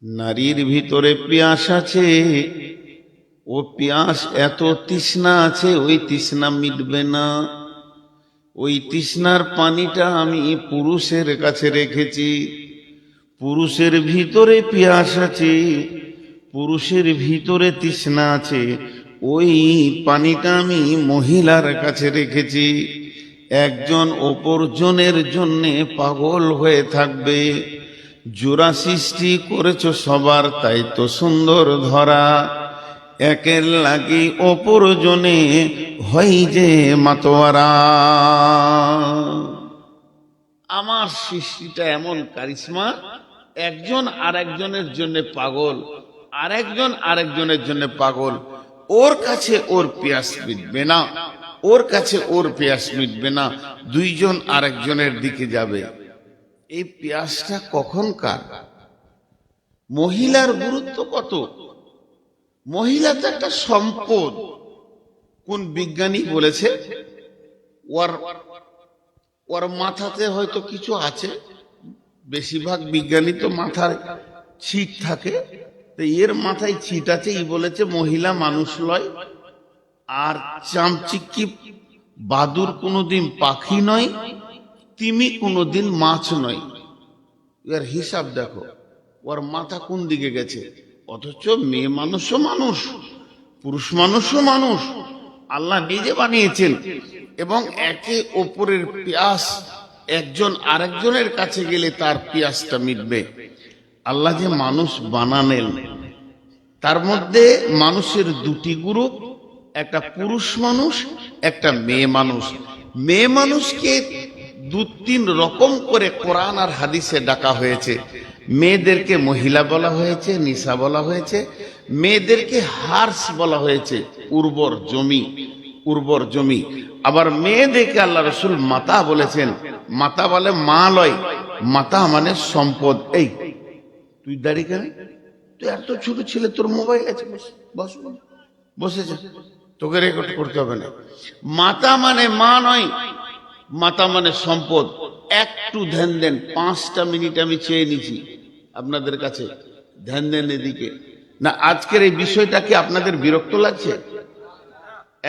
নারীর ভিতরে পিয়াস আছে, ও পিয়াস এত তৃষ্ণা আছে, ওই তৃষ্ণা মিটবে না। ওই তৃষ্ণার পানিটা আমি পুরুষের কাছে রেখেছি। পুরুষের ভিতরে পিয়াস আছে, পুরুষের ভিতরে তৃষ্ণা আছে, ওই পানিটা আমি মহিলার কাছে রেখেছি। একজন অপরজনের জন্যে পাগল হয়ে থাকবে। জোড়া সৃষ্টি করেছ সবার, তাই তো সুন্দর ধরা। একের লাগি অপরজনে হয় যে মাতোয়ারা। আমার সৃষ্টিটা এমন কারিশমা, একজন আরেকজনের জন্য পাগল, আরেকজন আরেকজনের জন্য পাগল। ওর কাছে ওর পিয়াস মিটবে না, ওর কাছে ওর পিয়াস মিটবে না, দুইজন আরেকজনের দিকে যাবে। এই পিয়াসটা কখনকার? মহিলার গুরুত্ব কত! মহিলা তো একটা সম্পদ। কোন বিজ্ঞানী বলেছে ওর মাথাতে হয়তো কিছু আছে, বেশিরভাগ বিজ্ঞানী তো মাথার ছিট থাকে, তো এর মাথায় ছিট আছে। ই বলেছে মহিলা মানুষ লয়, আর চামচিকি বাদুর কোনোদিন পাখি নয়, তিমি কোনোদিন মাছ নয়। এর হিসাব দেখো, ওর মাথা কোন দিকে গেছে। অথচ মেয়ে মানুষও মানুষ, পুরুষ মানুষও মানুষ, আল্লাহ নিজে বানিয়েছেন। এবং একে অপরের পিয়াস, একজন আরেকজনের কাছে গেলে তার পিয়াসটা মিটবে। আল্লাহ যে মানুষ বানালেন, তার মধ্যে মানুষের দুটি গ্রুপ, একটা পুরুষ মানুষ, একটা মেয়ে মানুষ। মেয়ে মানুষকে দু তিন রকম করে কোরআন আর হাদিসে ডাকা হয়েছে। মেয়েদেরকে মহিলা বলা হয়েছে, নিসা বলা হয়েছে। মেয়েদেরকে হার্স বলা হয়েছে, উর্বর জমি, উর্বর জমি। আবার মেয়েদেরকে আল্লাহ রসুল মাতা বলেছেন। মাতা বলে মা লয়, মাতা মানে সম্পদ। এই তুই দাঁড়িয়ে কেন? তুই এত ছোট ছেলে, তোর মোবাইল আছে, বস, বসেছে, তোকে রেকর্ড করতে হবে না। মাতা মানে মা নয়, মাতা মানে সম্পদ। একটু ধ্যান দেন, 5টা মিনিট আমি চেয়ে নিছি আপনাদের কাছে, ধ্যান দেন এদিকে। না আজকের এই বিষয়টা কি আপনাদের বিরক্ত লাগছে?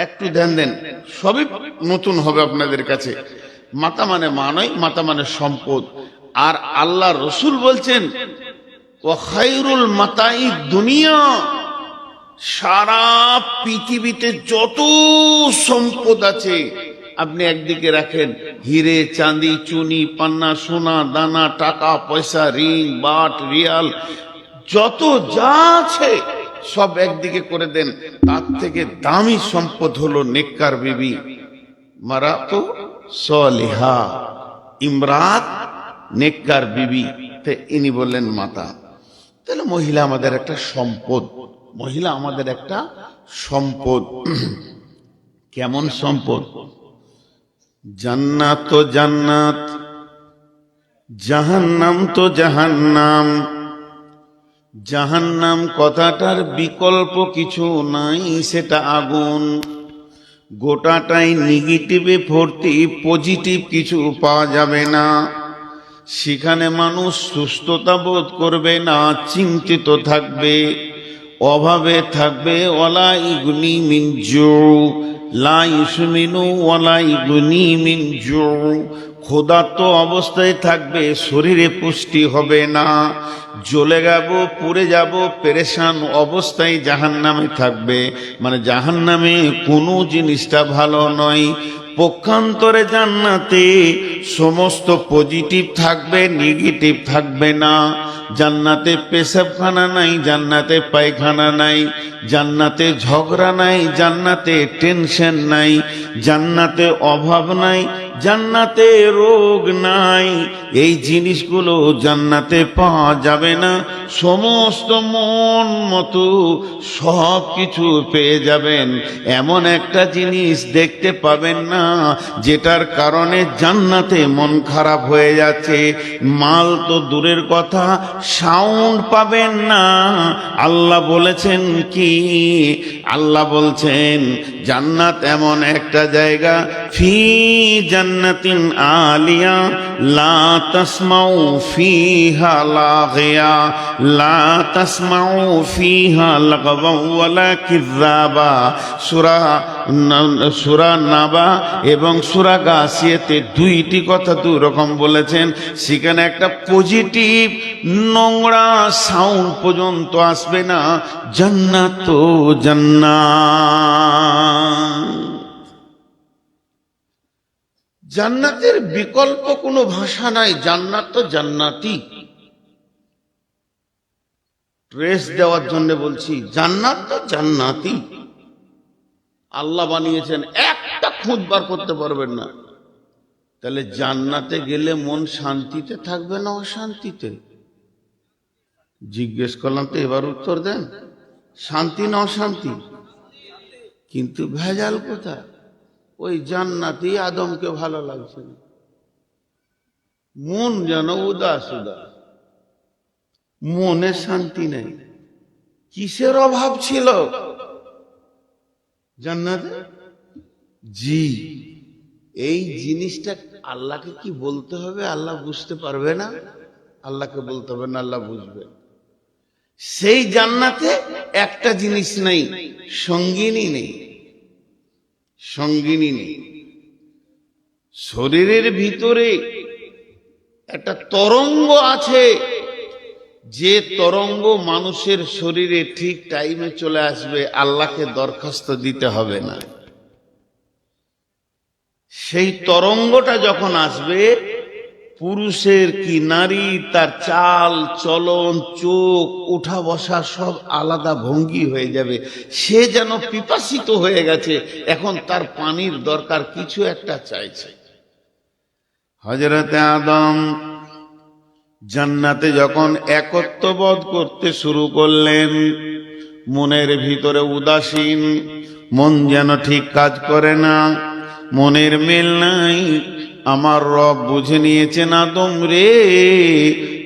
একটু ধ্যান দেন, সবই নতুন হবে আপনাদের কাছে। মাতা মানে মা নয়, মাতা মানে সম্পদ। আর আল্লাহ রসুল বলছেন ওয়া খায়রুল মাতাই দুনিয়া, সারা পৃথিবীতে যত সম্পদ আছে আপনি একদিকে রাখেন, হিরে চাঁদি চুনি পান্না সোনা দানা টাকা পয়সা রিং বাট রিয়াল যত যা আছে সব একদিকে করে দেন। তার থেকে দামি সম্পদ হলো নেককার বিবি, মারাতু সলিহা, ইমরাত নেককার বিবি। ইনি বললেন মাতা। তাহলে মহিলা আমাদের একটা সম্পদ, মহিলা আমাদের একটা সম্পদ। কেমন সম্পদ? জান্নাত তো জান্নাত, জাহান্নাম তো জাহান্নাম। জাহান্নাম কথাটার বিকল্প কিছু নাই, সেটা আগুন। গোটাটাই নেগেটিভে ভর্তি, পজিটিভ কিছু পাওয়া যাবে না। সেখানে মানুষ সুস্থতা বোধ করবে না, চিন্তিত থাকবে, অভাবে থাকবে। ওয়ালা ইগনি মিন জু, লা ইউসমিনু ওয়ালা ইগনি মিন জু। ক্ষুধার্ত অবস্থায় থাকবে, শরীরে পুষ্টি হবে না, জ্বলে যাব, পুড়ে যাব, পেরেশান অবস্থায় জাহান্নামে থাকবে। মানে জাহান্নামে কোনো জিনিসটা ভালো নয়। পক্ষান্তরে জান্নাতে সমস্ত পজিটিভ থাকবে, নেগেটিভ থাকবে না। জান্নাতে পেশাবখানা নাই, জান্নাতে পায়খানা নাই, জান্নাতে ঝগড়া নাই, জান্নাতে টেনশন নাই, জান্নাতে অভাব নাই, জান্নাতে রোগ নাই। এই জিনিসগুলো জান্নাতে পাওয়া যাবে না। সমস্ত মন মতো সব কিছু পেয়ে যাবেন, এমন একটা জিনিস দেখতে পাবেন না যেটার কারণে জান্নাতে মন খারাপ হয়ে যাচ্ছে। মাল তো দূরের কথা, সাউন্ড পাবেন না। আল্লাহ বলেছেন কি? আল্লাহ বলছেন জান্নাত এমন একটা জায়গা, ফি জান্নাত জান্নাতিন আলিয়া লা তাসমাউ ফিহা লাগিয়া লা তাসমাউ ফিহা লাগওয়া ওয়ালা কিযাবা। সূরা নাবা এবং সূরা গাসিয়াতে দুইটি কথা দুই রকম বলেছেন। সেখানে একটা পজিটিভ নোংরা সাউন্ড পর্যন্ত আসবে না। জান্নাত তো জান্নাত, জান্নাতের বিকল্প কোনো ভাষা নাই। জান্নাত তো জান্নাতি। ট্রেস দেওয়ার জন্য বলছি, জান্নাত তো জান্নাতি। আল্লাহ বানিয়েছেন, একটা খুঁজ বার করতে পারবেন না। তাহলে জান্নাতে গেলে মন শান্তিতে থাকবে না অশান্তিতে? জিজ্ঞেস করলাম তো, এবার উত্তর দেন। শান্তি না অশান্তি? কিন্তু ভেজাল কোথায়? ওই জান্নাতি আদমকে ভালো লাগছে না, মন যেন উদাস উদাস, মনে শান্তি নেই। কিসের অভাব ছিল জান্নাতে? জি, এই জিনিসটা আল্লাহকে কি বলতে হবে? আল্লাহ বুঝতে পারবে না? আল্লাহকে বলতে হবে না, আল্লাহ বুঝবে। সেই জান্নাতে একটা জিনিস নেই, সঙ্গিনী নেই। সঙ্গিনী নেই। শরীরের ভিতরে একটা তরঙ্গ আছে, যে তরঙ্গ মানুষের শরীরে ঠিক টাইমে চলে আসবে, আল্লাহকে দরখাস্ত দিতে হবে না। সেই তরঙ্গটা যখন আসবে, পুরুষের কি নারী, তার চাল চলন, চোখ, উঠা বসা সব আলাদা ভঙ্গি হয়ে যাবে। সে যেন পিপাসিত হয়ে গেছে, এখন তার পানির দরকার, কিছু একটা চাইছে। হযরতে আদম জান্নাতে যখন একত্ববোধ করতে শুরু করলেন, মনের ভিতরে উদাসীন, মন যেন ঠিক কাজ করে না, মনের মিল নাই। আমার রব বুঝে নিয়েছেন, আদম রে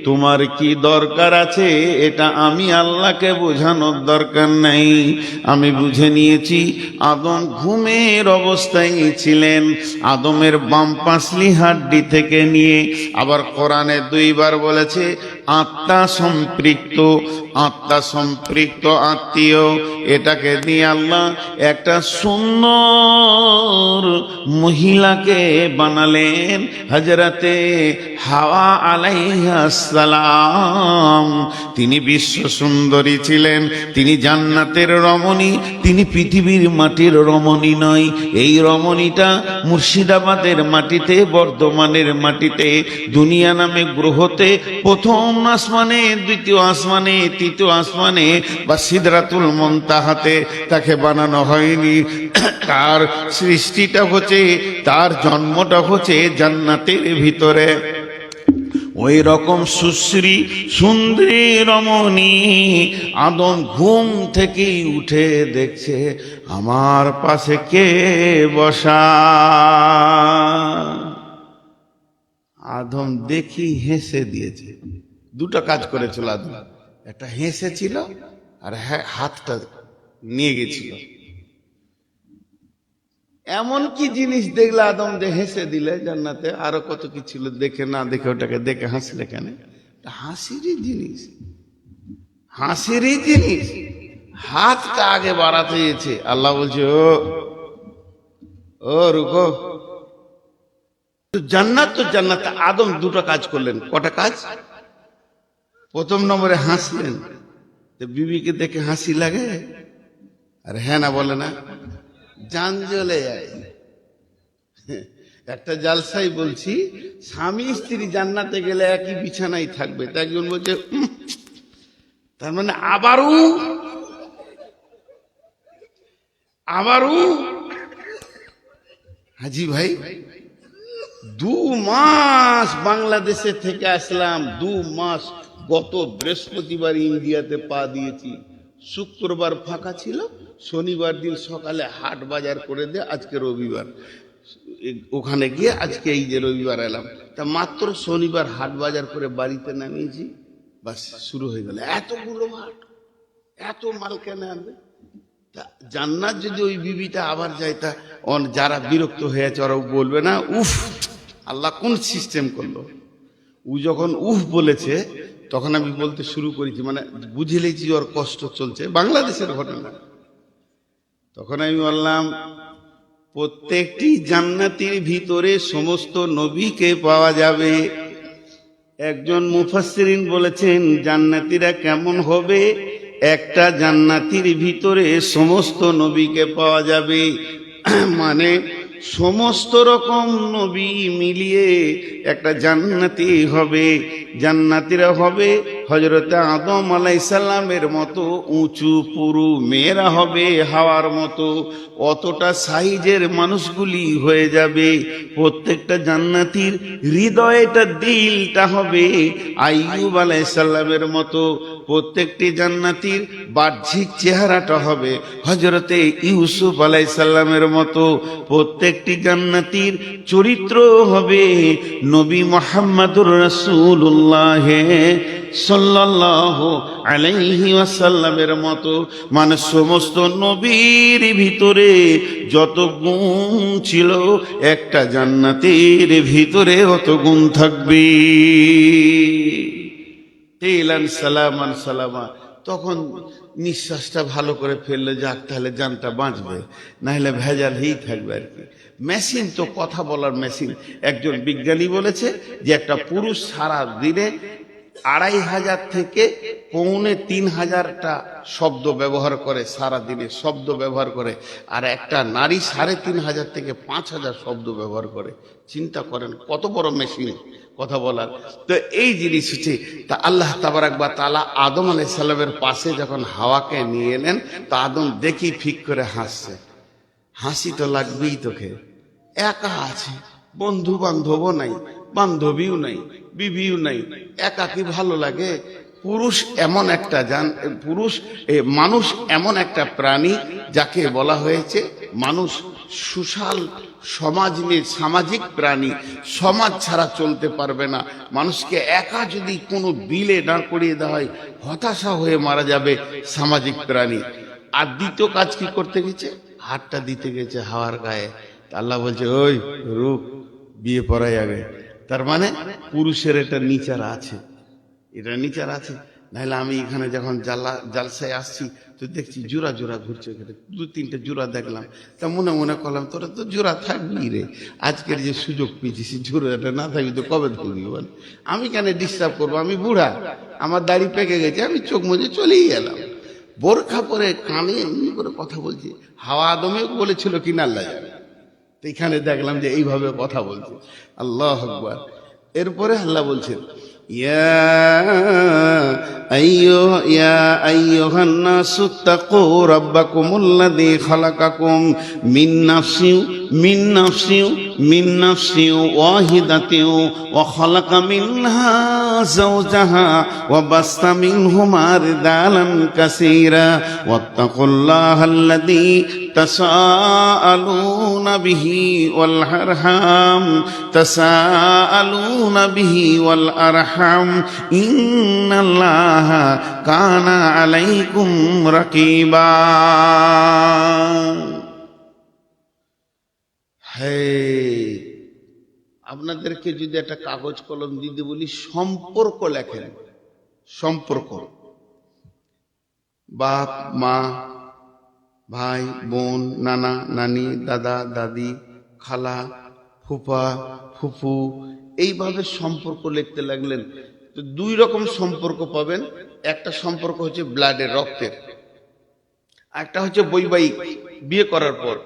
তোমার কি দরকার আছে এটা আমি আল্লাহকে বোঝানোর দরকার নাই, আমি বুঝে নিয়েছি। আদম ঘুমের অবস্থায় ছিলেন। আদমের বাম পাঁচলি হাড্ডি থেকে নিয়ে, আবার কোরআনে দুইবার বলেছে আত্মা সম্পৃক্ত, আত্মা সম্পৃক্ত আত্মীয়, এটাকে দিয়ে আল্লাহ একটা সুন্দর মহিলাকে বানালেন, হযরতে হাওয়া আলাইহিস সালাম। তিনি বিশ্ব সুন্দরী ছিলেন, তিনি জান্নাতের রমণী, তিনি পৃথিবীর মাটির রমণী নয়। এই রমণীটা মুর্শিদাবাদের মাটিতে, বর্ধমানের মাটিতে, দুনিয়া নামে গ্রহতে প্রথম আসমানে, দ্বিতীয় আসমানে, তৃতীয় আসমানে বা সিদরাতুল মুনতাহাতে তাকে বানানো হয়নি। তার সৃষ্টিটা হচ্ছে, তার জন্মটা হচ্ছে জান্নাতের ভিতরে। ওই রকম সুশ্রী সুন্দরী রমণী আদম ঘুম থেকে উঠে দেখছে আমার পাশে কে বসা। আদম দেখি হেসে দিয়েছে। দুটো কাজ করেছিল আদম, একটা হেসেছিল আর হাতটা নিয়ে গেছিল। এমন কি জিনিস দেখলে আদম যে হেসে দিলে? জান্নাতে আরো কত কি ছিল, দেখে না দেখে ওটাকে দেখে হাসলে কেন? হাসিরই জিনিস, হাসিরই জিনিস। হাতটা আগে বাড়াতে গেছে, আল্লাহ বলছে ও রুকো। জান্নাত তো জান্নাত। আদম দুটো কাজ করলেন। কটা কাজ? প্রথম নম্বরে হাসলেন। বিবিকে দেখে হাসি লাগে? আর হ্যাঁ না বলে না, জান জ্বলে যায়। একটা জালসাই বলছি, স্বামী স্ত্রী জান্নাতে গেলে একই বিছানায় থাকবে। তা একজন বলছে তার মানে আবারও হাজি ভাই 2 মাস বাংলাদেশে থেকে আসলাম, 2 মাস। গত বৃহস্পতিবার ইন্ডিয়াতে পা দিয়েছি, শুক্রবার ফাঁকা ছিল, শনিবার দিন সকালে হাট বাজার করে দিয়ে আজকে রবিবার, ওখানে গিয়ে আজকে এই যে রবিবার এলাম। তা মাত্র শনিবার হাট বাজার করে বাড়িতে নামিয়েছি, বাস শুরু হয়ে গেল। এতগুলো হাট, এত মাল কেন আনবে? তা জান্নাত যদি ওই বিবিটা আবার যায়, তা যারা বিরক্ত হয়েছে ওরাও বলবে না উফ আল্লাহ কোন সিস্টেম করলো? ও যখন উফ বলেছে তখন আমি বলতে শুরু করেছি, মানে বুঝে লেছি ওর কষ্ট চলছে, বাংলাদেশের ঘটনা। তখন আমি বললাম, প্রত্যেকটি জান্নাতির ভিতরে সমস্ত নবীকে পাওয়া যাবে। একজন মুফাসসিরিন বলেছেন জান্নাতীরা কেমন হবে, একটা জান্নাতীর ভিতরে সমস্ত নবীকে পাওয়া যাবে, মানে সমস্ত রকম নবী মিলিয়ে একটা জান্নাতি হবে। জান্নাতীরা হবে হযরতে আদম আলাইহিস সালামের মতো উঁচু পুরু, মেয়েরা হবে হাওয়ার মতো, অতটা সাইজের মানুষগুলি হয়ে যাবে। প্রত্যেকটা জান্নাতীর হৃদয়টা, দিলটা হবে আইয়ুব আলাইহিস সালামের মতো। প্রত্যেকটি জান্নাতীর বাহ্যিক চেহারাটা হবে হযরতে ইউসুফ আলাইহিস সালামের মতো। প্রত্যেকটি জান্নাতীর চরিত্র হবে নবী মুহাম্মদুর রাসূলুল্লাহ সাল্লাল্লাহু আলাইহি ওয়াসাল্লামের মতো। মানে সমস্ত নবীর ভিতরে যত গুণ ছিল, একটা জান্নাতের ভিতরে অত গুণ থাকবে। তেলান সালামান সালামা। তখন নিঃশ্বাসটা ভালো করে ফেললে, যাক তাহলে জানটা বাঁচবে, নাহলে ভেজালই থাকবে আর কি। মেশিন তো কথা বলার মেশিন। একজন বিজ্ঞানী বলেছে যে একটা পুরুষ সারা দিনে 2500 থেকে 2500টা শব্দ ব্যবহার করে, সারা দিনে শব্দ ব্যবহার করে, আর একটা নারী 3500 থেকে 5000 শব্দ ব্যবহার করে। চিন্তা করেন কত বড় মেশিন কথা বলার। তো এই জিনিস হচ্ছে, তা আল্লাহ তাবারাক ওয়া তাআলা আদম আলাইহিস সালামের পাশে যখন হাওয়াকে নিয়ে এলেন, তা আদম দেখি ফিক করে হাসছে। হাসি তো লাগবেই তোকে, একা আছে, বন্ধু বান্ধবও নাই, বান্ধবীও নাই, বিবিও নাই, একা কি ভালো লাগে? পুরুষ এমন একটা মানুষ এমন একটা প্রাণী যাকে বলা হয়েছে মানুষ সোশ্যাল, সামাজিক প্রাণী। সমাজ ছাড়া চলতে পারবে না। মানুষকে একা যদি কোনো বিলে দাঁড় করিয়ে দেওয়া হয়, হতাশা হয়ে মারা যাবে সামাজিক প্রাণী। আর দ্বিতীয় কাজ কি করতে গেছে? হাতটা দিতে গেছে হাওয়ার গায়ে। আল্লাহ বলছে, ওই রূপ বিয়ে পড়াই আগে। তার মানে পুরুষের এটা নিচার আছে, এটা নিচার আছে। নাহলে আমি এখানে যখন জালসায় আসছি তো দেখছি জোড়া জোড়া ঘুরছে, 2-3টে জোড়া দেখলাম। তা মনে মনে করলাম, তোরা তো জোড়া থাকবি রে, আজকের যে সুযোগ পেয়েছিস, জোড়াটা না থাকবি তো কবে থাকবি বল? আমি কেন ডিস্টার্ব করবো? আমি বুড়া, আমার দাড়ি পেকে গেছে, আমি চোখ মুজে চলেই গেলাম। বোরখা পরে কানে এমনি করে কথা বলছি। হাওয়া আদমেও বলেছিল কিনা আল্লাহ জানে। তো এখানে দেখলাম যে এইভাবে কথা বলছে। আল্লাহু আকবার। এরপরে আল্লাহ বলছেন, ইয়া আইয়ুহান নাসু তাকু রাব্বাকুমুল্লাযী খালাকাকুম মিন নাফসিন ওয়াহিদাতিন ওয়া খালাকা মিনহা যাওজাহা ওয়া বাসতা মিনহুমা রিজালান কাসীরা ওয়াত্তাকুল্লাহাল্লাযী তাসাআলুনা বিহি ওয়াল আরহাম ইন্নাল্লাহা কানা আলাইকুম রাকিবা। আপনাদেরকে যদি একটা কাগজ কলম দিতে বলি, সম্পর্ক লেখেন। সম্পর্ক, বাপ মা, ভাই বোন, নানা নানি, দাদা দাদি, খালা ফুফা ফুফু, এইভাবে সম্পর্ক লিখতে লাগলেন। তো 2 রকম সম্পর্ক পাবেন। একটা সম্পর্ক হচ্ছে ব্লাডের, রক্তের। একটা হচ্ছে বৈবাহিক, বিয়ে করার পর।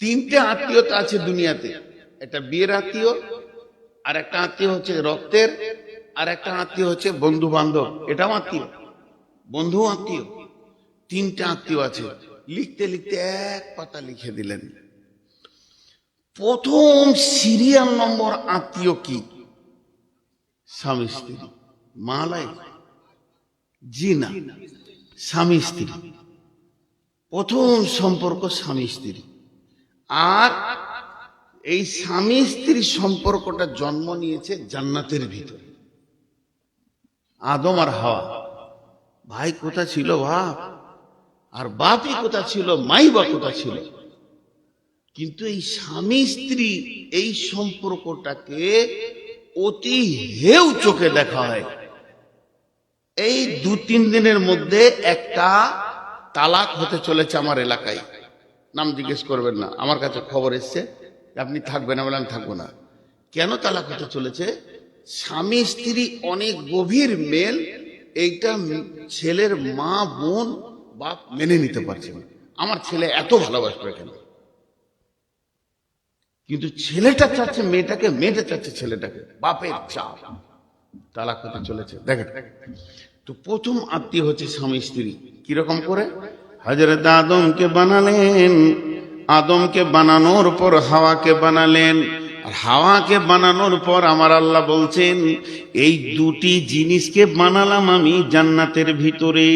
3টে আত্মীয়তা আছে দুনিয়াতে। একটা বিয়ের আত্মীয়, আর একটা আত্মীয় হচ্ছে রক্তের, আর একটা আত্মীয় হচ্ছে বন্ধু বান্ধব, এটাও আত্মীয়, বন্ধু আত্মীয়। 3টে আত্মীয় আছে। লিখতে লিখতে এক পাতা লিখে দিলেন। প্রথম সিরিয়াল নম্বর আত্মীয় কি? স্বামী স্ত্রী। মালাই জি না, স্বামী স্ত্রী। প্রথম সম্পর্ক স্বামী স্ত্রী। আর এই স্বামী স্ত্রীর সম্পর্কটা জন্ম নিয়েছে জান্নাতের ভিতরে। আদম আর হাওয়া। ভাই কোথা ছিল বাপ, আর বাপই কোথা ছিল, মাই বা কোথা ছিল? কিন্তু এই স্বামী স্ত্রী এই সম্পর্কটাকে অতি হেউ চোখে দেখা হয়। এই 2-3 দিনের মধ্যে একটা তালাক হতে চলেছে আমার এলাকায়। নাম জিজ্ঞেস করবেন না, আমার কাছে খবর এসছে আপনি থাকবেন না বলে আমি থাকবো না। কেন তালাক হতে চলেছে? স্বামী স্ত্রী অনেক গভীর মেল, এইটা ছেলের মা বোন বাপ মেনে নিতে পারছে না। আমার ছেলে এত ভালোবাসবে কেন? কিন্তু ছেলেটা চাচ্ছে মেয়েটাকে, মেয়েটা চাচ্ছে ছেলেটাকে, বাপের চাপ। তালাক হতে চলেছে। দেখেন, তো প্রথম আত্মীয় হচ্ছে স্বামী স্ত্রী। কিরকম করে? হযরত আদমকে বানালেন, আদমকে বানানোর পর হাওয়াকে বানালেন, আর হাওয়াকে বানানোর পর আমার আল্লাহ বলছেন এই দুটি জিনিসকে বানালাম আমি জান্নাতের ভিতরে।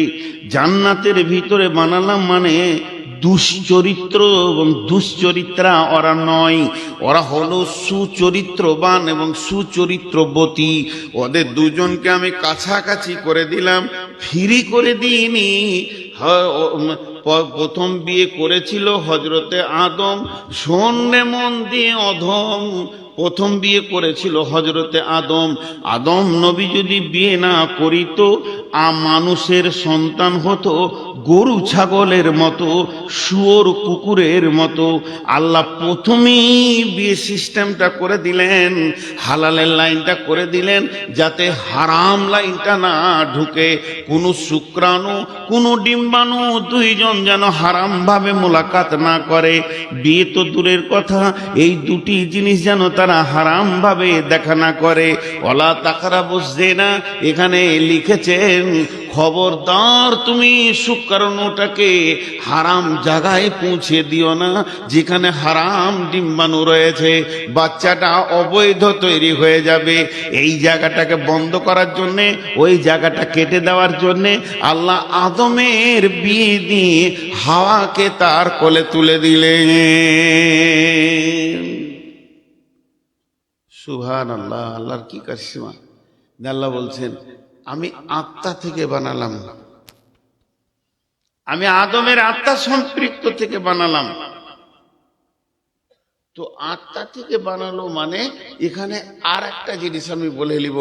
জান্নাতের ভিতরে বানালাম মানে দুশ্চরিত্র এবং দুশ্চরিত্রা ওরা নয়, ওরা হলো সুচরিত্রবান এবং সুচরিত্রবতী। ওদের দুজনকে আমি কাছাকাছি করে দিলাম, ফ্রি করে দিইনি। প্রথম বিয়ে করেছিল হযরতে আদম, শোনে মন দিয়ে অধম, প্রথম বিয়ে করেছিল হযরতে আদম। আদম নবী যদি বিয়ে না করিত, মানুষের সন্তান হতো গরু ছাগলের মতো, শুয়োর কুকুরের মতো। আল্লাহ প্রথমেই বিয়ে সিস্টেমটা করে দিলেন, হালালের লাইনটা করে দিলেন, যাতে হারাম লাইনটা না ঢুকে। কোনো শুক্রাণু, কোনো ডিম্বাণু দুইজন যেন হারাম ভাবে মোলাকাত না করে। বিয়ে তো দূরের কথা, এই দুটি জিনিস যেন তারা হারাম ভাবে দেখা না করে। ওয়ালা তাকরাবুজ জিনা, এখানে লিখেছেন খবরদার তুমি শুক্রাণুটাকে হারাম জায়গায় পৌঁছে দিও না, যেখানে হারাম ডিম্বাণু রয়েছে। বাচ্চাটা অবৈধ তৈরি হয়ে যাবে। এই জায়গাটাকে বন্ধ করার জন্যে, ওই জায়গাটা কেটে দেওয়ার জন্যে আল্লাহ আদমের বিয়ে দিয়ে হাওয়াকে তার কোলে তুলে দিলেন। সুবহানাল্লাহ, আল্লাহর কি কারিশমা। আল্লাহ বলছেন আমি আত্মা থেকে বানালাম, আমি আদমের আত্মা সম্পৃক্ত থেকে বানালাম। তো আত্মা থেকে বানালো মানে এখানে আর একটা জিনিস আমি বলে নিব,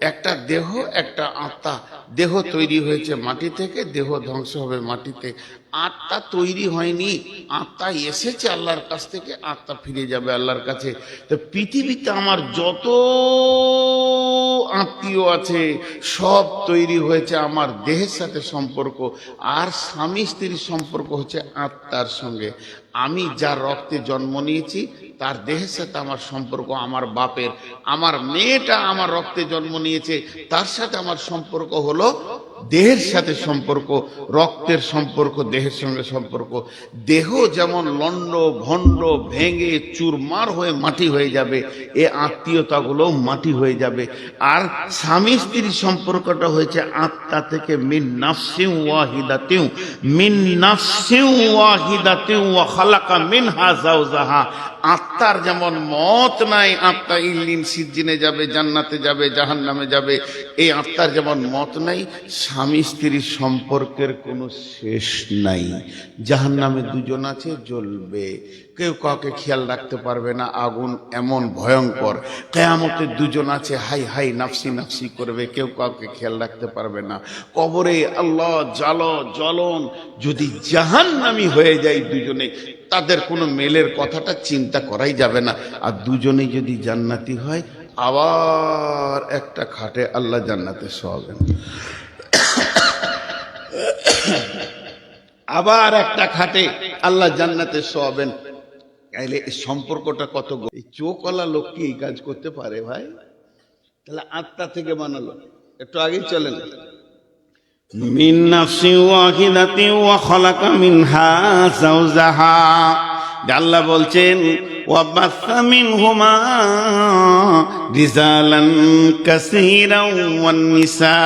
একটা দেহ একটা আত্মা। দেহ তৈরি হয়েছে মাটি থেকে, দেহ ধ্বংস হবে মাটিতে। আত্মা তৈরি হয়নি, আত্মা এসেছে আল্লাহর কাছ থেকে, আত্মা ফিরে যাবে আল্লাহর কাছে। তো পৃথিবীতে আমার যত আত্মীয় আছে সব তৈরি হয়েছে আমার দেহের সাথে সম্পর্ক, আর স্বামী স্ত্রীর সম্পর্ক হচ্ছে আত্মার সঙ্গে। আমি যার রক্তে জন্ম নিয়েছি তার দেহের সাথে আমার সম্পর্ক আমার বাপের। আমার মেয়েটা আমার রক্তে জন্ম নিয়েছে, তার সাথে আমার সম্পর্ক হলো দেহের সাথে সম্পর্ক, রক্তের সম্পর্ক, দেহের সঙ্গে সম্পর্ক। দেহ যেমন লন্ড ভন্ড ভেঙে চুরমার হয়ে মাটি হয়ে যাবে, এ আত্মীয়তাগুলো মাটি হয়ে যাবে। আর স্বামী স্ত্রীর সম্পর্কটা হয়েছে আত্মা থেকে, মিন নাফসিন ওয়াহিদাতিন, মিন নাফসিন ওয়াহিদাতিন ওয়া খালাকা মিনহা যাওজাহা। আত্মার যেমন মত নাই, আত্মা ইল্লিন সিজ্জিনে যাবে, জান্নাতে যাবে, জাহান্নামে যাবে, এই আত্মার যেমন মত নাই, স্বামী স্ত্রীর সম্পর্কের কোনো শেষ নাই। জাহান্নামে দুজন আছে, জ্বলবে, কেউ কাউকে খেয়াল রাখতে পারবে না, আগুন এমন ভয়ঙ্কর। কিয়ামতে দুজন আছে, হাই হাই নাফসি নাফসি করবে, কেউ কাউকে খেয়াল রাখতে পারবে না। কবরে আল্লাহ জ্বলন। যদি জাহান্নামী হয়ে যায় দুজনে, তাদের কোনো মেলের কথাটা চিন্তা করাই যাবে না। আর দুজনে যদি জান্নাতি হয়, আবার একটা খাটে আল্লাহ জান্নাতে শোয়াবেন, আবার একটা খাটে আল্লাহ জান্নাতে শোয়াবেন। তাইলে এই সম্পর্কটা কত, এই চোখওয়ালা লোক কি এই কাজ করতে পারে ভাই? তাহলে আত্মা থেকে বানালো। একটু আগেই চলেন, মিন নাফসিন ওয়াহিদাতিন ওয়া খালাকা মিনহা যাওজাহা। আল্লাহ বলছেন ওয়াবাসা মিনহুমা রিজালান কাসীরান ওয়ান নিসা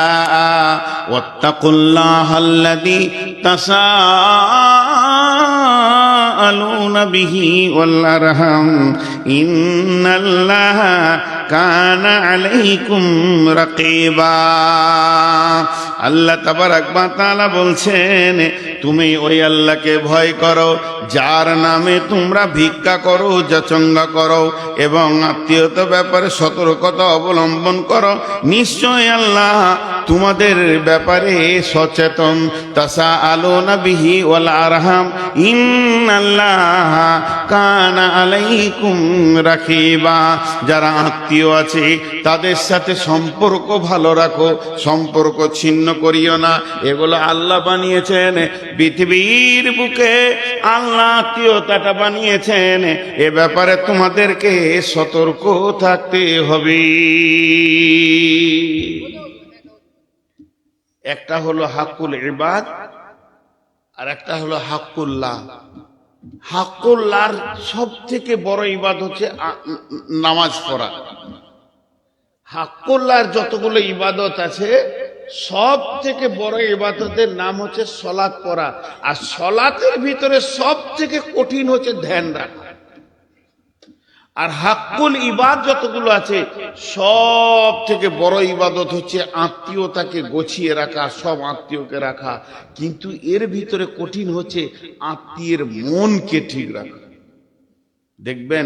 ওয়াত্তাকুল্লাহাল্লাযী তাসাআলুনা বিহি ওয়াল আরহাম ইন্নাল্লাহা কানা আলাইকুম রাকিবা। আল্লাহ তাবারাক ওয়া তাআলা বলছেন, তুমি ওই আল্লাহকে ভয় করো যার নামে তোমরা ভিক্ষা করো, যাচঙ্গা করো এবং আত্মীয়তা ব্যাপারে সতর্কতা অবলম্বন করো। নিশ্চয় আল্লাহ তোমাদের ব্যাপারে সচেতন। তাসাআলুনা বিহি ওয়াল আরহাম ইন্নাল্লাহ কানা আলাইকুম রাকিবা। যারা আত্মীয় আছে তাদের সাথে সম্পর্ক ভালো রাখো, সম্পর্ক ছিন্ন করিও না। এগুলো আল্লাহ বানিয়েছেন, পৃথিবীর বুকে আল্লাহ আত্মীয়তাটা বানিয়েছেন। এ ব্যাপারে তোমাদেরকে সতর্ক থাকতে হবে। একটা হলো হাক্কুল ইবাদ আর একটা হলো হাক্কুল্লাহ। হাক্কুল্লাহর সব থেকে বড় ইবাদত হচ্ছে নামাজ পড়া। হাক্কুল্লাহর যতগুলো ইবাদত আছে সব থেকে বড় ইবাদতের নাম হচ্ছে সলাত পড়া। আর সলাতের ভিতরে সব থেকে কঠিন হচ্ছে ধ্যান রাখা। আর হাক্কুল ইবাদ যতগুলো আছে সব থেকে বড় ইবাদত হচ্ছে আত্মীয়তাকে গছিয়ে রাখা, সব আত্মীয়কে রাখা। কিন্তু এর ভিতরে কঠিন হচ্ছে আত্মীয়ের মনকে ঠিক রাখা। দেখবেন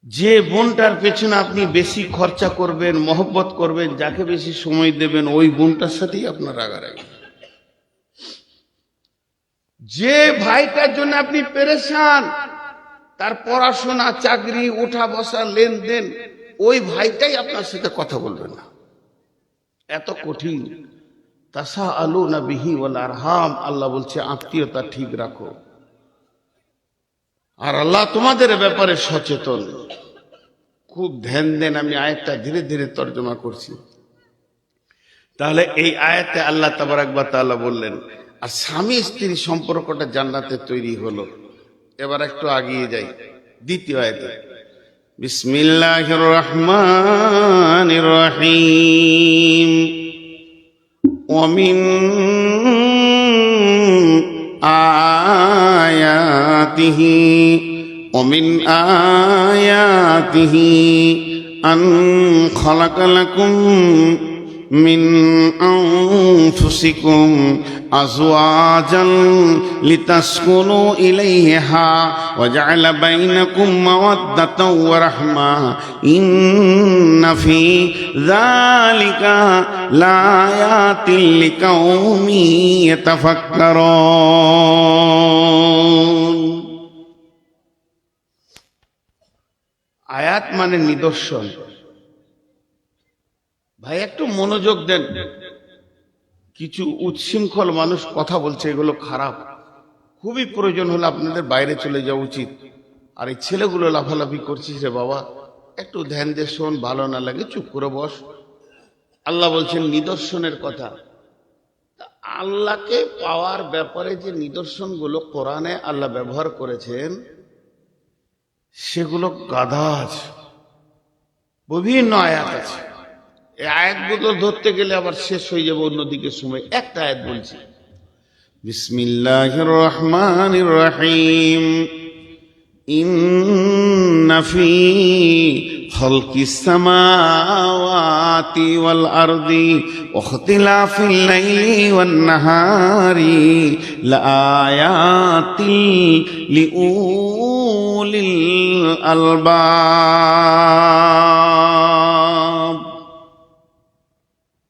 যে বোনটার পেছনে আপনি বেশি খরচা করবেন, মহব্বত করবেন, যাকে বেশি সময় দেবেন, ওই বোনটার সাথেই আপনার রাগারাগি। যে ভাইটার জন্য আপনি পেরেশান, তার পড়াশোনা, চাকরি, ওঠা বসা, লেনদেন, ওই ভাইটাই আপনার সাথে কথা বলবে না। এত কঠিন। তাসাআলুনা বিহি ওয়াল আরহাম, আল্লাহ বলছে আত্মীয়তা ঠিক রাখো। আর আল্লাহ তোমাদের ব্যাপারে সচেতন। খুব ধ্যান দেন, আমি আয়াতটা ধীরে ধীরে তর্জমা করছি। তাহলে এই আয়াতে আল্লাহ তাবারাক ওয়া তাআলা বললেন, আর স্বামী স্ত্রী সম্পর্কটা জান্নাতে তৈরি হলো। এবার একটু আগিয়ে যাই দ্বিতীয় আয়াতে। বিসমিল্লাহির রহমানির রহিম। ওয়ামিন আয়াতিহি আন খালাকা লাকুম মিন আনফুসিকুম আজওয়াজান লিতাসকুনু ইলাইহা ওয়া জাআলা বাইনাকুম মাওয়াদ্দাতাও ওয়া রাহমা ইন্না ফি যালিকা লাআয়াতিন লিকাউমি ইয়াতাফাক্কারুন। আয়াত মানে নিদর্শন। ভাই একটু মনোযোগ দেন। কিছু উচ্ছৃঙ্খল মানুষ কথা বলছে, এগুলো খারাপ। খুবই প্রয়োজন হলে আপনাদের বাইরে চলে যাওয়া উচিত। আর এই ছেলেগুলো লাফালাফি করছিস রে বাবা, একটু ধ্যান দিয়ে শোন, ভালো না লাগে চুপ করে বস। আল্লাহ বলছেন নিদর্শনের কথা। আল্লাহকে পাওয়ার ব্যাপারে যে নিদর্শনগুলো কোরআনে আল্লাহ ব্যবহার করেছেন সেগুলো গাধা আছে, বিভিন্ন আয়াত আছে। এই আয়াতগুলো ধরতে গেলে আবার শেষ হয়ে যাবে অন্যদিকে সময়। একটা আয়াত বলছি, বিসমিল্লাহির রহমানির রহিম। ইন্না ফি খালকিস সামাওয়াতি ওয়াল আরদি ওয়া ইখতিলাফিল লাইলি ওয়ান নাহারি লাআয়াতিল লিউলিল আলবাব।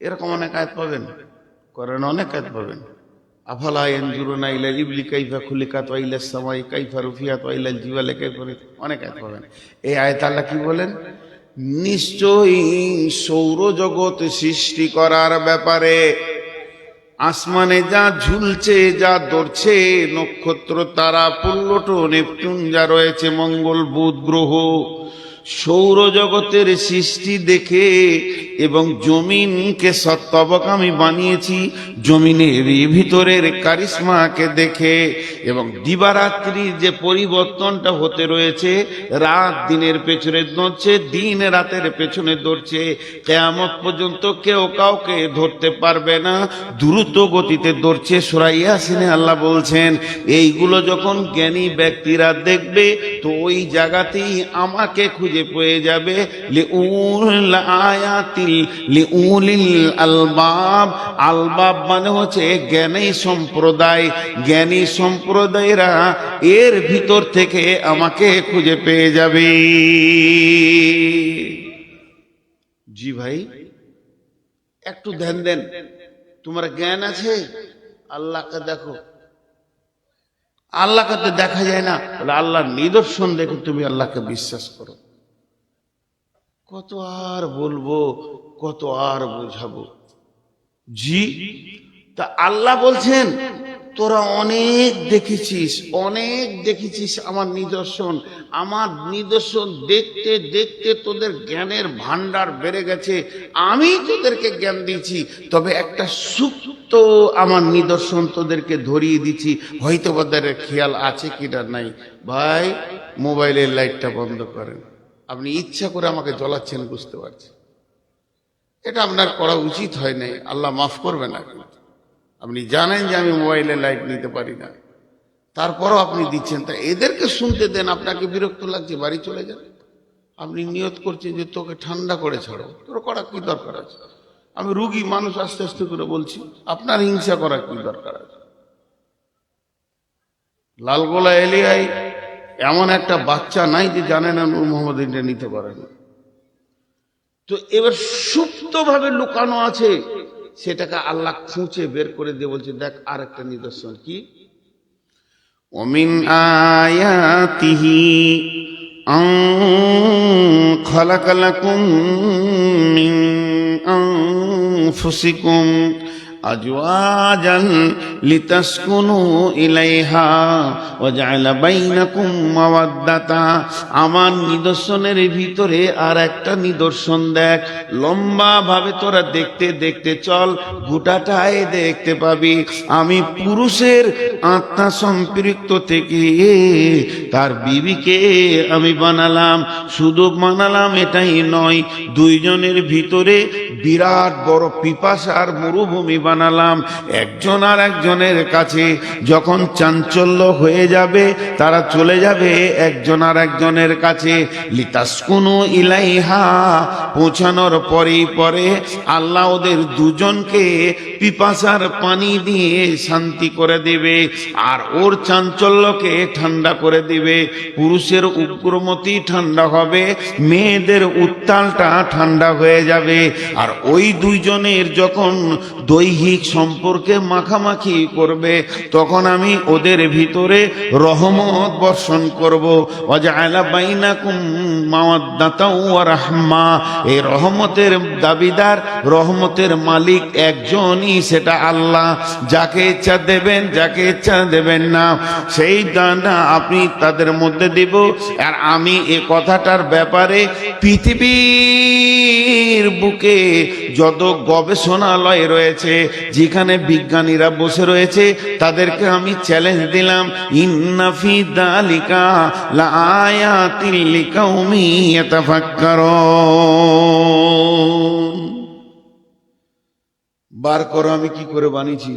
এরকম অনেক আয়াত পাবেন, কোরআনে অনেক আয়াত পাবেন। আফালা ইয়ানজুরুনা ইলাল ইবলি কাইফা খুলিকাত ওয়া ইলাস সামাই কাইফা রুফিয়াত ওয়া ইলাল জিবালি কাইফা, অনেক আয়াত পাবেন। এই আয়াতে আল্লাহ কি বলেন? নিশ্চয়ই সৌরজগৎ সৃষ্টি করার ব্যাপারে, আসমানে যা ঝুলছে, যা দৌড়ছে, নক্ষত্র, তারা, প্লুটো, নেপচুন যা রয়েছে, মঙ্গল, বুধ গ্রহ, সৌরজগতের সৃষ্টি দেখে এবং জমিনকে সত্তবক আমি বানিয়েছি জমিনের ভিতরের কারিশমাকে দেখে। এবং দিবারাত্রির যে পরিবর্তনটা হতে রয়েছে, রাত দিনের পেছনে দৌড়ছে, দিন রাতের পেছনে দৌড়ছে, কিয়ামত পর্যন্ত কেউ কাউকে ধরতে পারবে না, দ্রুত গতিতে দৌড়ছে। সূরা ইয়াসিনে আল্লাহ বলছেন, এইগুলো যখন জ্ঞানী ব্যক্তিরা দেখবে তো ওই জায়গাতেই আমাকে খুঁজে পেয়ে যাবে। লিউল আয়াতিল লিউলিল আলবাব, আলবাব মানে হচ্ছে জ্ঞানী সম্প্রদায়। জ্ঞানী সম্প্রদায়রা এর ভিতর থেকে আমাকে খুঁজে পেয়ে যাবে। জি ভাই, একটু ধ্যান দেন। তোমার জ্ঞান আছে, আল্লাহকে দেখো। আল্লাহকে তো দেখা যায় না, বলে আল্লাহর নিদর্শন দেখে তুমি আল্লাহকে বিশ্বাস করো। কত আর বলবো, কত আর বোঝাবো। জি, তা আল্লাহ বলছেন তোরা অনেক দেখেছিস আমার নিদর্শন। আমার নিদর্শন দেখতে দেখতে তোদের জ্ঞানের ভান্ডার বেড়ে গেছে। আমি তোদেরকে জ্ঞান দিয়েছি, তবে একটা সুপ্ত আমার নিদর্শন তোদেরকে ধরিয়ে দিচ্ছি, হয়তো ওদের খেয়াল আছে কিনা নাই। ভাই, মোবাইলের লাইটটা বন্ধ করেন। আপনি ইচ্ছা করে আমাকে জ্বলাচ্ছেন, বুঝতে পারছি। এটা আপনার করা উচিত হয় নাই, আল্লাহ মাফ করবে না। আপনি জানেন যে আমি মোবাইলে লাইট নিতে পারি না, তারপরও আপনি দিচ্ছেন। তা এদেরকে শুনতে দেন। আপনাকে বিরক্ত লাগছে, বাড়ি চলে যান। আপনি নিয়ত করছেন যে তোকে ঠান্ডা করে ছাড়ো, তোর করা কি দরকার আছে? আমি রুগী মানুষ, আস্তে আস্তে করে বলছি, আপনার হিংসা করার কি দরকার আছে? লালগোলা এলিয়ায় এমন একটা বাচ্চা নাই যে জানে না নূর মোহাম্মদ ইন্ডিয়া নিতে পারে না। তো এবার সুপ্ত ভাবে লুকানো আছে, সেটাকে আল্লাহ খুঁজে বের করে দিয়ে বলছে, দেখ আর একটা নিদর্শন কি। ওমিন আয়াতিহি আন খালাকালাকুম মিন আনফুসিকুম আজওয়াজান লিতাসকুনু ইলাইহা ওয়া জাআলা বাইনাকুম মাওয়াদ্দাতা। আমার নিদর্শনের ভিতরে আর একটা নিদর্শন দেখ। লম্বা ভাবে তোরা দেখতে দেখতে চল, গোটাটাই দেখতে পাবি। আমি পুরুষের আত্মা সম্পৃক্ত থেকে তার বিবিকে আমি বানালাম। শুধু বানালাম এটাই নয়, দুইজনের ভিতরে বিরাট বড় পিপাসার মরুভূমি বানালাম। একজন আর একজনের কাছে যখন চাঞ্চল্য হয়ে যাবে, তারা চলে যাবে একজন আর একজনের কাছে। লিতাসকুনু ইলাইহা, পৌঁছানোর পরেই পরে আল্লাহ ওদের দুজনকে পিপাসার পানি দিয়ে শান্তি করে দেবে, আর ওর চাঞ্চল্যকে ঠান্ডা করে দিবে। পুরুষের উগ্রমতি ঠান্ডা হবে, মেয়েদের উত্তালটা ঠান্ডা হয়ে যাবে। আর ওই দুইজনের যখন দৈহিক সম্পর্কে মাখামাখি করবে, তখন আমি ওদের ভিতরে রহমত বর্ষণ করব। ওয়াজআলা বাইনাকুম মাওয়াদ্দাতাও ওয়া রাহমা। এই রহমতের দাবিদার, রহমতের মালিক একজনই, সেটা আল্লাহ। যাকে ইচ্ছা দেবেন, যাকে ইচ্ছা দেবেন না, সেই দানা আপনি তাদের মধ্যে দেব। আর আমি এ কথাটার ব্যাপারে পৃথিবীর বুকে যত গবেষণালয় রয়েছে, যেখানে বিজ্ঞানীরা বসে রয়েছে, তাদেরকে আমি চ্যালেঞ্জ দিলাম, ইন্না ফি যালিকা লাআয়াতিল লিকাউমি ইয়াতাফাক্কারুন। বার করো আমি কি করে বানিয়েছি,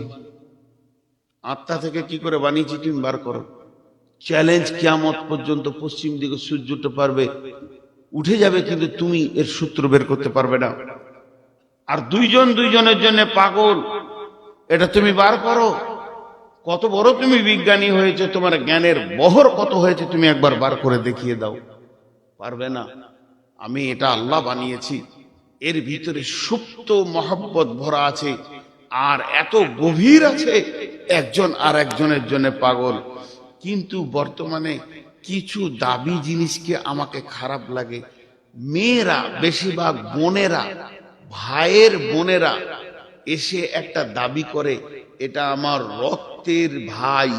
আত্মা থেকে কি করে বানিয়েছি, তুমি বার করো। চ্যালেঞ্জ, কিয়ামত পর্যন্ত পশ্চিম দিকে সূর্য উঠতে পারবে, উঠে যাবে, কিন্তু তুমি এর সূত্র বের করতে পারবে না। আর দুইজন দুইজনের জন্য পাগল, এটা তুমি বার করো। কত বড় তুমি বিজ্ঞানী হয়েছে, তোমার জ্ঞানের বহর কত হয়েছে, তুমি একবার বার করে দেখিয়ে দাও। পারবে না। আমি এটা আল্লাহ বানিয়েছি, এর ভিতরে সুপ্ত মহব্বত ভরা আছে, আর এত গভীর আছে, একজন আর একজনের জন্য পাগল। কিন্তু বর্তমানে কিছু দাবি জিনিসকে আমাকে খারাপ লাগে। মেয়েরা, বেশিরভাগ বোনেরা, ভাইয়ের বোনেরা এসে একটা দাবি করে, এটা আমার রক্তের ভাই,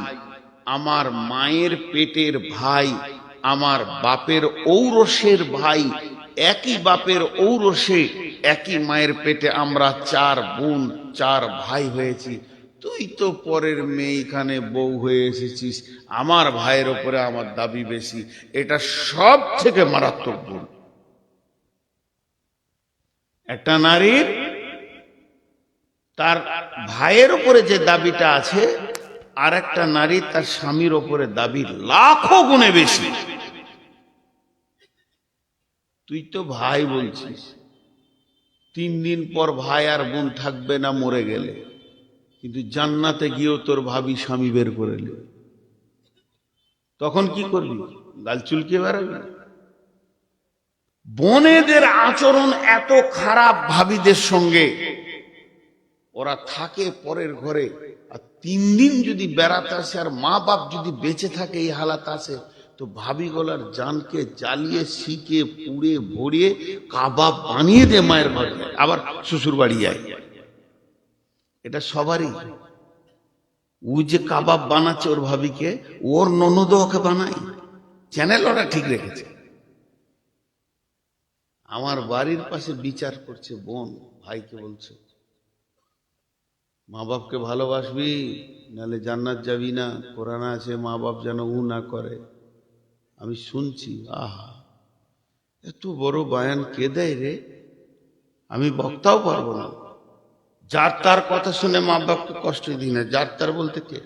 আমার মায়ের পেটের ভাই, আমার বাপের ঔরসের ভাই, একই বাপের ঔরসে একই মায়ের পেটে আমরা 4 বোন 4 ভাই হয়েছি, তুই তো পরের মেয়ে এখানে বউ হয়ে এসেছিস, আমার ভাইয়ের ওপরে আমার দাবি বেশি। এটা সব থেকে মারাত্মক ভুল। একটা নারীর তার ভাইয়ের ওপরে যে দাবিটা আছে, আর একটা নারী তার স্বামীর ওপরে দাবি লাখো গুণে বেশি। তুই তো ভাই বলছিস, 3 দিন পর ভাই আর বোন থাকবে না মরে গেলে, কিন্তু জান্নাতে গিয়েও তোর ভাবি স্বামী বের করে নেবে, তখন কি করবি? গাল চুলকে বেড়াবি? বোনেদের আচরণ এত খারাপ ভাবিদের সঙ্গে, ওরা থাকে পরের ঘরে, আর 3 দিন যদি বেড়াতে আসে আর মা বাপ যদি বেঁচে থাকে এই হালাত আসে, তো ভাবি গলার জানকে জ্বালিয়ে শিখে পুড়ে ভরিয়ে কাবাব বানিয়ে দে মায়ের ঘরে, আবার শ্বশুর বাড়ি যায়। এটা সবারই। ও যে কাবাব বানাচ্ছে ওর ভাবিকে, ওর ননদ ওকে বানায়। চ্যানেল ওরা ঠিক রেখেছে। আমার বাড়ির পাশে বিচার করছে বোন, ভাইকে বলছে, মা বাপকে ভালোবাসবি, নাহলে জান্নাত যাবি না। কোরআনে আছে মা বাপ যেন উ না করে। আমি শুনছি, আহা, এত বড় বয়ান কে দেয় রে? আমি বক্তাও পারবো না। যার তার কথা শুনে মা বাপকে কষ্ট দিই না। যার তার বলতে কে?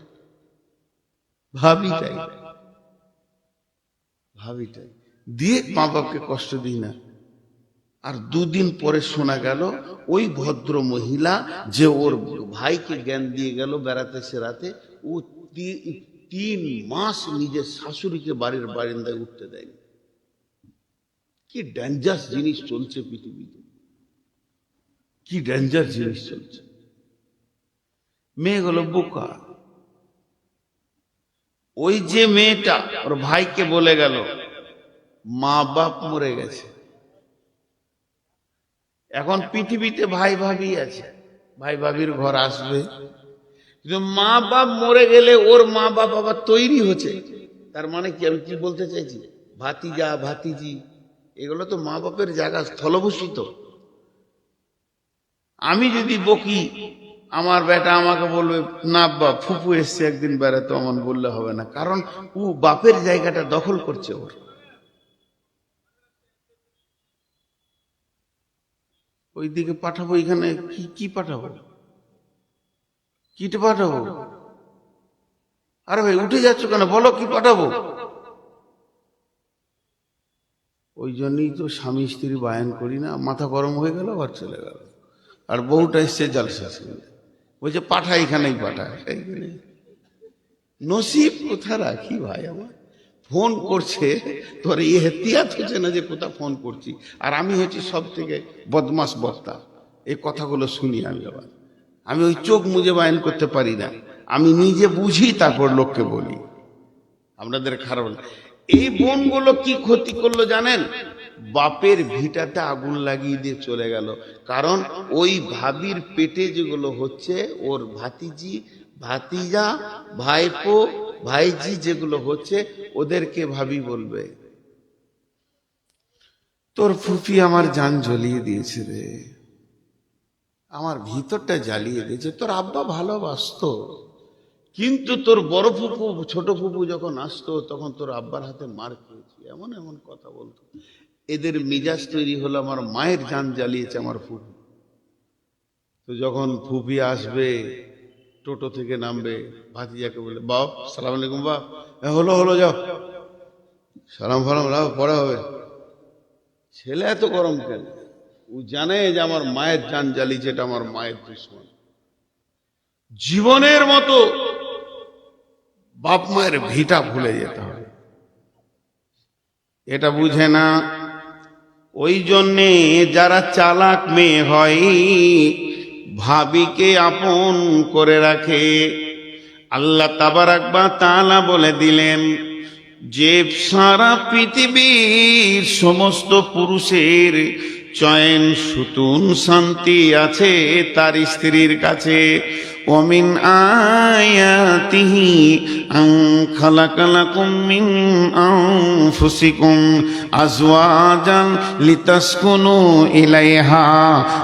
ভাবিটাই দিয়ে মা বাপকে কষ্ট দিই না। আর 2 দিন পরে শোনা গেল ওই ভদ্র মহিলা যে ওর ভাইকে জ্ঞান দিয়ে গেল বেড়াতে সেরাতে, ও 3 মাস নিজের শাশুড়িকে বাড়ির বারান্দায় উঠতে দেয়নি। কি ডেঞ্জারাস জিনিস চলছে পৃথিবীতে, কি ডেঞ্জার জিনিস চলছে। মেয়েগুলো বোকা। ওই যে মেয়েটা ওর ভাইকে বলে গেল মা বাপ মরে গেছে, এখন পৃথিবীতে ভাই ভাবি আছে, ভাই ভাবির ঘর আসবে, কিন্তু মা বাপ মরে গেলে ওর মা বাপ আবার তৈরি হচ্ছে। তার মানে কি, আমি কি বলতে চাইছি, ভাতিজা ভাতিজি এগুলো তো মা বাপের জায়গা স্থলভূষিত। আমি যদি বকি, আমার বেটা আমাকে বলবে না বাপ ফুফু এসছে একদিন বেড়াতে, আমার বললে হবে না, কারণ ও বাপের জায়গাটা দখল করছে ওর। ওইদিকে পাঠাবো, এখানে কি পাঠাবো, কিটা পাঠাবো? আরে ভাই উঠে যাচ্ছ কেন, বলো কি পাঠাবো? ওই জন্যই তো স্বামী স্ত্রী বায়ান করি না, মাথা গরম হয়ে গেল আবার চলে গেল। আর বউটা এসছে জালসা শুনে, বলছে পাঠা, এখানেই পাঠা। এইখানে নসিব কোথা রাখি ভাই আমার। ফোন করছে, তোর এহতিয়াত হচ্ছে না যে কোথা ফোন করছি। আর আমি হচ্ছি সব থেকে বদমাস বক্তা, এই কথাগুলো শুনি আমি। আবার আমি ওই চোখ মুজে বায়ান করতে পারি না, আমি নিজে বুঝি তারপর লোককে বলি। আপনাদের খারাপ, এই বোনগুলো কি ক্ষতি করলো জানেন? বাপের ভিটাতে আগুন লাগিয়ে দিয়ে চলে গেল। কারণ ওই ভাবির পেটে যেগুলো হচ্ছে, ওর ভাতিজি ভাতিজা ভাইপো ভাইজি যেগুলো হচ্ছে, ওদেরকে ভাবি বলবে তোর ফুফি আমার জান জ্বলিয়ে দিয়েছে রে, আমার ভিতরটা জ্বালিয়ে দিয়েছে। তোর আব্বা ভালোবাসতো, কিন্তু তোর বড় ফুপু ছোট ফুপু যখন আসতো তখন তোর আব্বার হাতে মার খেয়েছি, এমন এমন কথা বলতো। এদের মিজাজ তৈরি হলো আমার মায়ের জান জ্বালিয়েছে আমার ফুপু। তো যখন ফুপি আসবে, টোটো থেকে নামবে, ভাতিজাকে বলে বাপ সালাম আলাইকুম, বাপ হলো যাও সালাম ফালাম লাও, পরে হবে। ছেলে এত গরম কেন? ও জানে যে আমার মায়ের জান জ্বালিয়েছে, এটা আমার মায়ের দুশ্মন। জীবনের মতো বাপ মায়ের ভিটা ভুলে যেতে হবে, এটা বুঝে না। ওই জন্যে যারা চালাক মেয়ে হয়, ভাবিকে আপন করে রাখে। আল্লাহ তাবারাক ওয়া তাআলা বলে দিলেন যে সারা পৃথিবীর সমস্ত পুরুষের চয়ন সুতুন শান্তি আছে তার স্ত্রীর কাছে। ومن آياته أن خلق لكم من أنفسكم أزواجا لتسكنوا إليها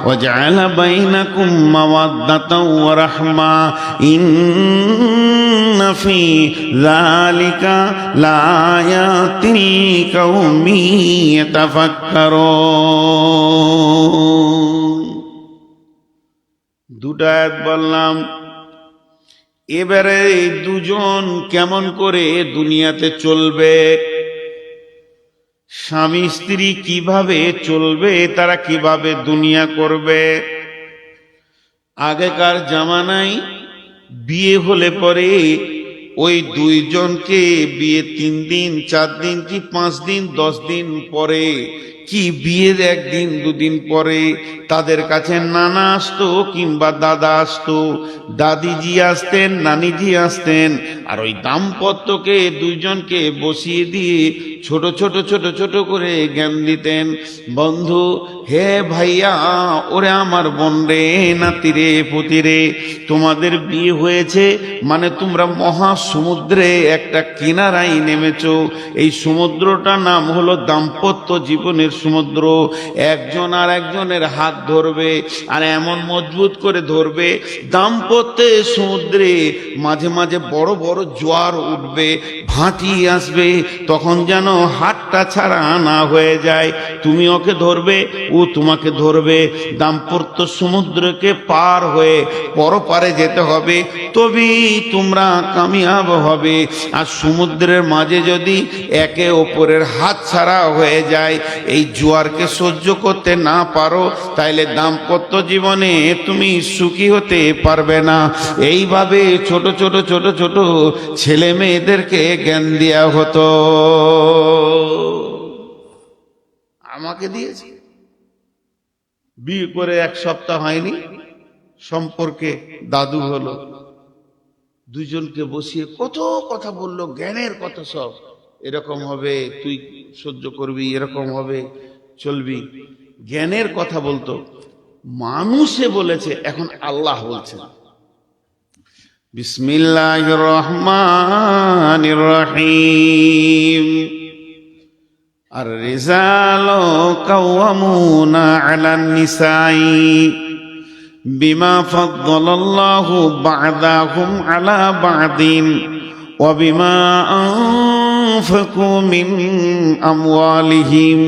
وجعل بينكم مودة ورحمة إن في ذلك لآيات لقوم يتفكرون দুটো আয়াত বললাম। এবারে দুজন কেমন করে দুনিয়াতে চলবে, স্বামী স্ত্রী কিভাবে চলবে, তারা কিভাবে দুনিয়া করবে। আগেকার জামানায় বিয়ে হলে পরে ওই দুইজনকে বিয়ে 3 দিন 4 দিন কি 5 দিন 10 দিন পরে কি বিয়ের 1 দিন 2 দিন পরে তাদের কাছে নানা আসতো কিংবা দাদা আসতো, দাদিজি আসতেন, নানিজি আসতেন, আর ওই দাম্পত্যকে দুইজনকে বসিয়ে দিয়ে ছোট ছোট ছোট ছোট করে জ্ঞান দিতেন। বন্ধু, হে ভাইয়া, ওরে আমার বোন রে, নাতিরে, পুতিরে, তোমাদের বিয়ে হয়েছে মানে তোমরা মহা সমুদ্রে একটা কিনারায় নেমেছো। এই সমুদ্রটার নাম হলো দাম্পত্য জীবনের সমুদ্র। একজন আর একজনের হাত ধরবে আর এমন মজবুত করে ধরবে, দাম্পত্যের সমুদ্রে মাঝে মাঝে বড় বড় জোয়ার উঠবে, ভাটি আসবে, তখন যেন হাতটা ছাড়া না হয়ে যায়। তুমি ওকে ধরবে, ও তোমাকে ধরবে। দাম্পত্য সমুদ্রকে পার হয়ে পরপারে যেতে হবে, তবেই তোমরা কামিয়াব হবে। আর সমুদ্রের মাঝে যদি একে অপরের হাত ছাড়া হয়ে যায়, এই জোয়ারকে সহ্য করতে না পারো, তাইলে দাম্পত্য জীবনে তুমি সুখী হতে পারবে না। এইভাবে ছোট ছোট ছোট ছোট ছেলে মেয়েদেরকে জ্ঞান দেওয়া হতো। আমাকে দিয়েছে, বিয়ে করে 1 সপ্তাহ হয়নি, সম্পর্কে দাদু হলো। দুইজনকে বসিয়ে কত কথা বললো, জ্ঞানের কথা সব। এরকম হবে, তুই সহ্য করবি, এরকম হবে, চলবি, জ্ঞানের কথা বলতো। মানুষে বলেছে, এখন আল্লাহ বলছে। বিসমিল্লাহির রহমানির রহিম। আর রিজালু কাওয়ামুনা আলান নিসাই বিমা ফাদ্দালাল্লাহু বা'দাহুম আলা বা'দিন ওয়া বিমা আনফাকু মিন আমওয়ালিহিম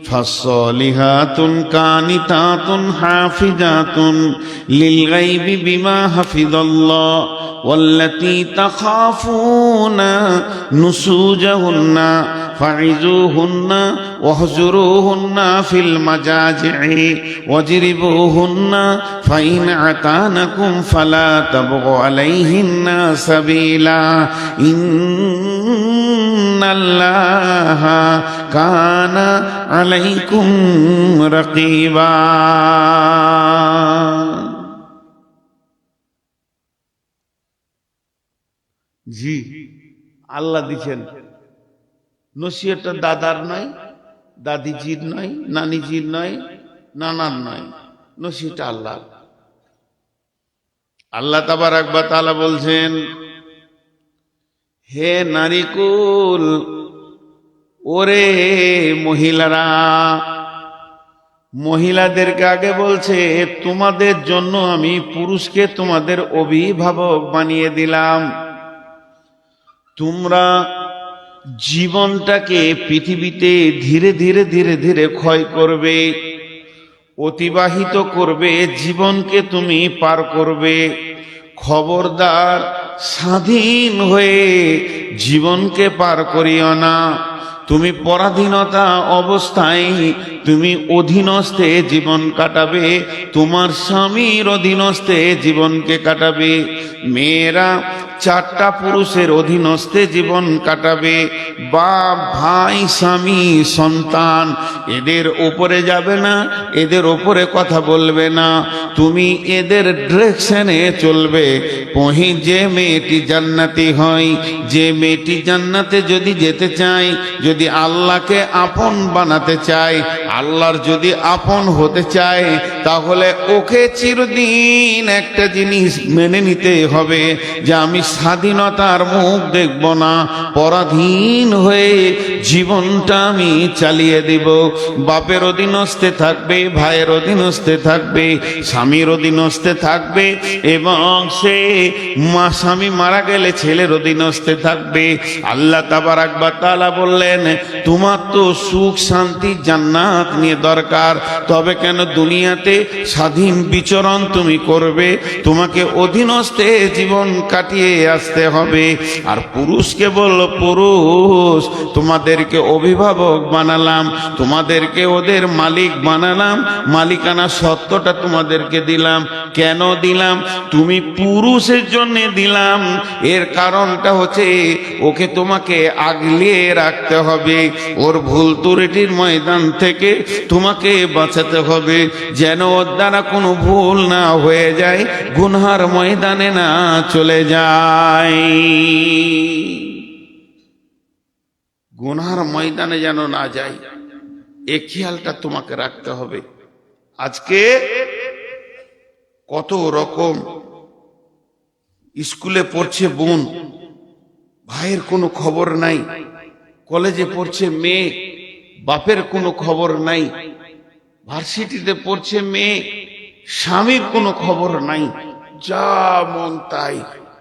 ফাসসালিহাতুন কানিতাতুন হাফিজাতুন লিল গায়বি বিমা হাফিজাল্লাহ ওয়াল্লাতী তাখাফুনা নুসুজাহুন্না ফাইজুহুন্না ওয়াহজুরুহুন্না ফিল মাজাজি'i ওয়াজরিবুহুন্না ফাইন আতানাকুম ফালা তাবগু আলাইহিন্না সাবিলা ইন্নাল্লাহা কানা আলাইকুম রাকিবা। জি, আল্লাহ দিচ্ছেন। নসিহতটা দাদার নয়, দাদিজির নয়, নানিজির নয়, নানার নয়, নসিহতটা আল্লাহ। আল্লাহ তাবারাক ওয়া তাআলা বলছেন, হে নারীকুল, ওরে মহিলারা, মহিলাদেরকে আগে বলছে তোমাদের জন্য আমি পুরুষকে তোমাদের অভিভাবক বানিয়ে দিলাম। তোমরা জীবনটাকে পৃথিবীতে ধীরে ধীরে ধীরে ধীরে ক্ষয় করবে, অতিবাহিত করবে, জীবনকে তুমি পার করবে। খবরদার, স্বাধীন হয়ে জীবনকে পার করিও না। তুমি পরাধীনতা অবস্থায় তুমি অধীনস্থে জীবন কাটাবে, তোমার স্বামীর অধীনস্থে জীবনকে কাটাবে। মেয়েরা 4টা পুরুষের অধীনস্থে জীবন কাটাবে, বাপ, ভাই, স্বামী, সন্তান, এদের ওপরে যাবে না, এদের ওপরে কথা বলবে না, তুমি এদের ডিরেকশনে চলবে। যে মেয়েটি জান্নাতি হয়, যে মেয়েটি জান্নাতে যদি যেতে চায়, যদি যদি আল্লাহকে আপন বানাতে চায়, আল্লাহর যদি আপন হতে চায়, তাহলে ওকে চিরদিন একটা জিনিস মেনে নিতে হবে যে আমি স্বাধীনতার মুখ দেখব না, পরাধীন হয়ে জীবনটা আমি চালিয়ে দিব। বাপের অধীনস্থে থাকবে, ভাইয়ের অধীনস্থে থাকবে, স্বামীর অধীনস্থে থাকবে, এবং সে স্বামী মারা গেলে ছেলের অধীনস্থে থাকবে। আল্লাহ তাবারাক ওয়া তাআলা বললেন, তোমার তো সুখ শান্তি জান্নাত নিয়ে দরকার, তবে কেন দুনিয়াতে স্বাধীন বিচরণ তুমি করবে? তোমাকে অধীনস্থে জীবন কাটিয়ে আসতে হবে। আর পুরুষকে বলল, পুরুষ তোমাদেরকে অভিভাবক বানালাম, তোমাদেরকে ওদের মালিক বানালাম, মালিকানা সত্ত্বটা তোমাদেরকে দিলাম। কেন দিলাম? তুমি পুরুষের জন্য দিলাম। এর কারণটা হচ্ছে ওকে তোমাকে আগলিয়ে রাখতে হবে, ওর ভুল ত্রুটির ময়দান থেকে তোমাকে বাঁচাতে হবে, যেন ওর দ্বারা কোনো ভুল না হয়ে যায়, গুনহার ময়দানে না চলে যায়, গুনহার ময়দানে যেন না যায়। এ খেয়ালটা তোমাকে রাখতে হবে। আজকে কত রকম স্কুলে পড়ছে বোন, ভাইয়ের কোনো খবর নাই, কলেজে পড়ছে মেয়ে, বাপের কোনো খবর নাই, ভার্সিটিতে পড়ছে মেয়ে, স্বামীর কোনো খবর নাই, যা মন তাই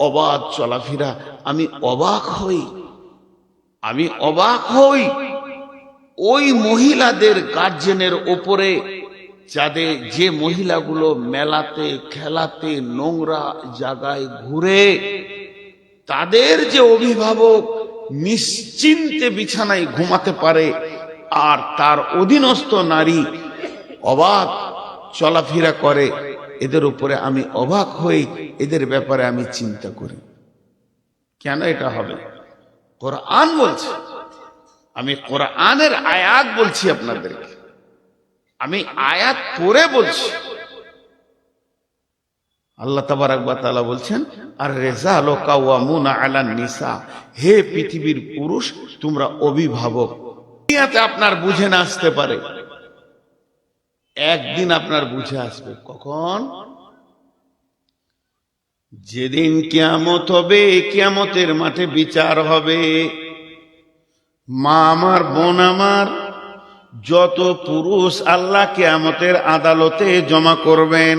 অবাধ চলাফেরা। আমি অবাক হই, আমি অবাক হই ওই মহিলাদের গার্জেনের ওপরে, যাদের যে মহিলাগুলো মেলাতে খেলাতে নোংরা জায়গায় ঘুরে, তাদের যে অভিভাবক নিশ্চিন্তে বিছানায় ঘুমাতে পারে, আর তার অধীনস্থ নারী অবাধ চলাফেরা করে, এদের উপরে আমি অবাক হই, এদের ব্যাপারে আমি চিন্তা করি কেন এটা হবে। কোরআন বলছে, আমি কোরআনের আয়াত বলছি আপনাদেরকে, আমি আয়াত পড়ে বলছি। আল্লাহ তাবারাক ওয়া তাআলা বলছেন, আর রিজালু কাওয়ামুনা আলান নিসা, হে পৃথিবীর পুরুষ তোমরা অভিভাবক। দুনিয়াতে আপনার বুঝে না আসতে পারে, একদিন আপনার বুঝে আসবে। কখন? যেদিন কিয়ামত হবে, কিয়ামতের মাঠে বিচার হবে। মা আমার, বোন আমার, যত পুরুষ আল্লাহ কিয়ামতের আদালতে জমা করবেন,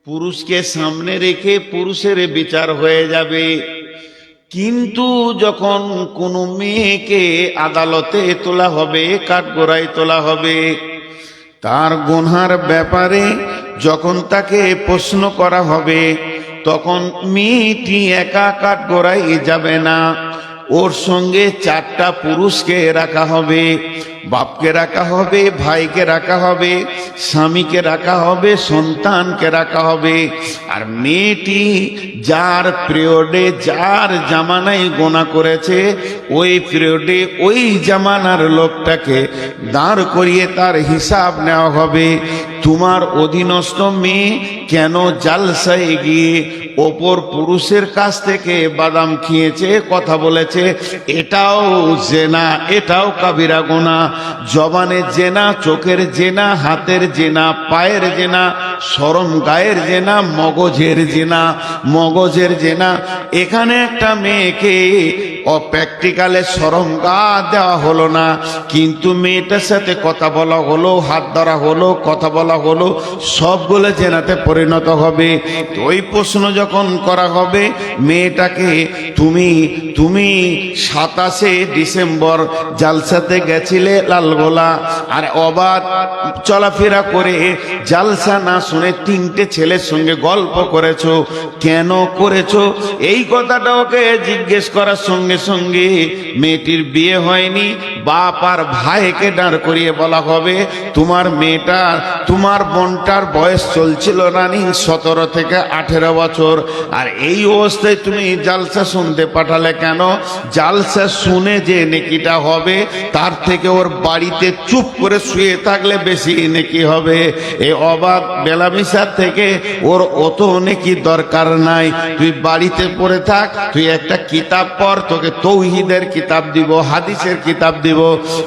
পুরুষকে সামনে রেখে পুরুষের বিচার হয়ে যাবে। কিন্তু যখন কোনো মেয়েকে আদালতে তোলা হবে, কাঠগড়ায় তোলা হবে, তার গুনহার ব্যাপারে যখন তাকে প্রশ্ন করা হবে, তখন মেয়েটি একা কাঠগড়ায় যাবে না, ওর সঙ্গে চারটা পুরুষকে রাখা হবে। বাপকে রাখা হবে, ভাইকে রাখা হবে, স্বামীকে রাখা হবে, সন্তানকে রাখা হবে। আর মেয়েটি যার পিরিয়ডে, যার জামানায় গোনা করেছে, ওই পিরিয়ডে ওই জামানার লোকটাকে দাঁড় করিয়ে তার হিসাব নেওয়া হবে। তোমার অধীনস্থ মেয়ে কেন জালসায় গিয়ে অপর পুরুষের কাছ থেকে বাদাম খেয়েছে, কথা বলেছে, এটাও জেনা, এটাও কাবিরা গুনাহ। জবানের জেনা, চোখের জেনা, হাতের জেনা, পায়ের জেনা, শরম গায়ের জেনা, মগজের জেনা, মগজের জেনা। এখানে একটা মেয়েকে প্র্যাকটিক্যালে শরম গা দেওয়া হলো না, কিন্তু মেয়েটার সাথে কথা বলা হলো, হাত ধরা হলো, কথা বলা হলো, সবগুলো জেনাতে পরিণত হবে। তো ওই প্রশ্ন যখন করা হবে মেয়েটাকে, তুমি 27শে ডিসেম্বর জালসাতে গেছিলে লালগোলা, আর অবাধ চলাফেরা করে জালসা না শুনে 3টে ছেলের সঙ্গে গল্প করেছো, কেন করেছো? এই কথাটা ওকে জিজ্ঞেস করার সঙ্গে সঙ্গে মেয়েটির বিয়ে হয়নি, বাপ আর ভাইকে দাঁড় করিয়ে বলা হবে, তোমার মেয়েটার, তোমার বোনটার বয়স চলছিল রানিং 17 থেকে 18 বছর, আর এই অবস্থায় তুমি জালসা শুনতে পাঠালে কেন? জালসা শুনে যে নেকিটা হবে, তার থেকে ওর বাড়িতে চুপ করে শুয়ে থাকলে বেশি নেকি হবে। এই অবাধ বেলামিশার থেকে ওর অত নেকি দরকার নাই। তুই বাড়িতে পড়ে থাক, তুই একটা কিতাব পড়, তো তোকে তৌহিদের কিতাব দিব, হাদিসের কিতাব দিব।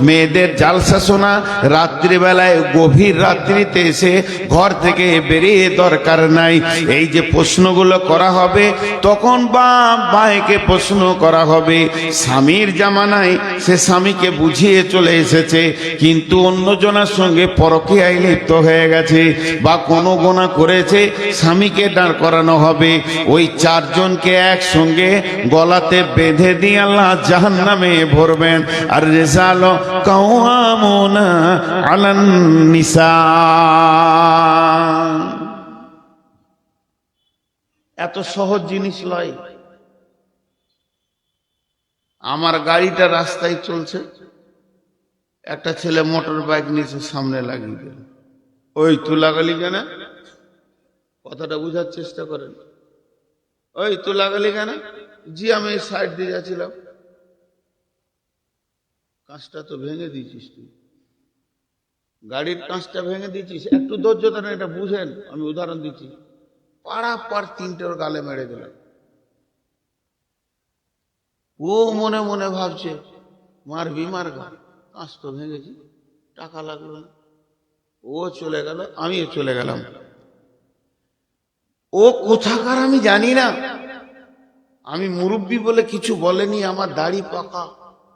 মেয়েদের জালসা শোনা, রাত্রিবেলায় গভীর রাত্রিতে এসে ঘর থেকে বেরিয়ে দরকার নাই। এই যে প্রশ্নগুলো করা হবে, তখন বাপ ভাইকে প্রশ্ন করা হবে। স্বামীর জামানায় সে স্বামীকে বুঝিয়ে চলে এসেছে, কিন্তু অন্যজনের সঙ্গে পরকীয়ায় লিপ্ত হয়ে গেছে বা কোনো গুনাহ করেছে, স্বামীকে দাঁড় করানো হবে। ওই চারজনকে একসঙ্গে গলাতে বেঁধে দিয়ে আল্লাহ জাহান্নামে ভরবেন। আর রিজাল কাওয়ামুনা আলান নিসা। এত সহজ জিনিস লয়। আমার গাড়িটা রাস্তায় চলছে, একটা ছেলে মোটর বাইক নিচে সামনে লাগিয়ে দিল। ওই তুই লাগালি কেন? কথাটা বুঝার চেষ্টা করেন। ওই তুই লাগালি কেন? জি আমি সাইড দিয়ে যাচ্ছিলাম। কাঁচটা তো ভেঙে দিয়েছিস তুই, গাড়ির কাঁচটা ভেঙে দিয়েছিস। একটু ধৈর্য ধরেন, এটা বুঝেন। আমি উদাহরণ দিচ্ছি। পাড়া পাড় তিনটে ওর গালে মেরে দিল। ও মনে মনে ভাবছে মারবি মারগা, কাঁচ তো ভেঙেছি, টাকা লাগলো না। ও চলে গেল, আমিও চলে গেলাম। ও কোথাকার আমি জানি না, আমি মুরব্বী বলে কিছু বলেনি, আমার দাড়ি পাকা।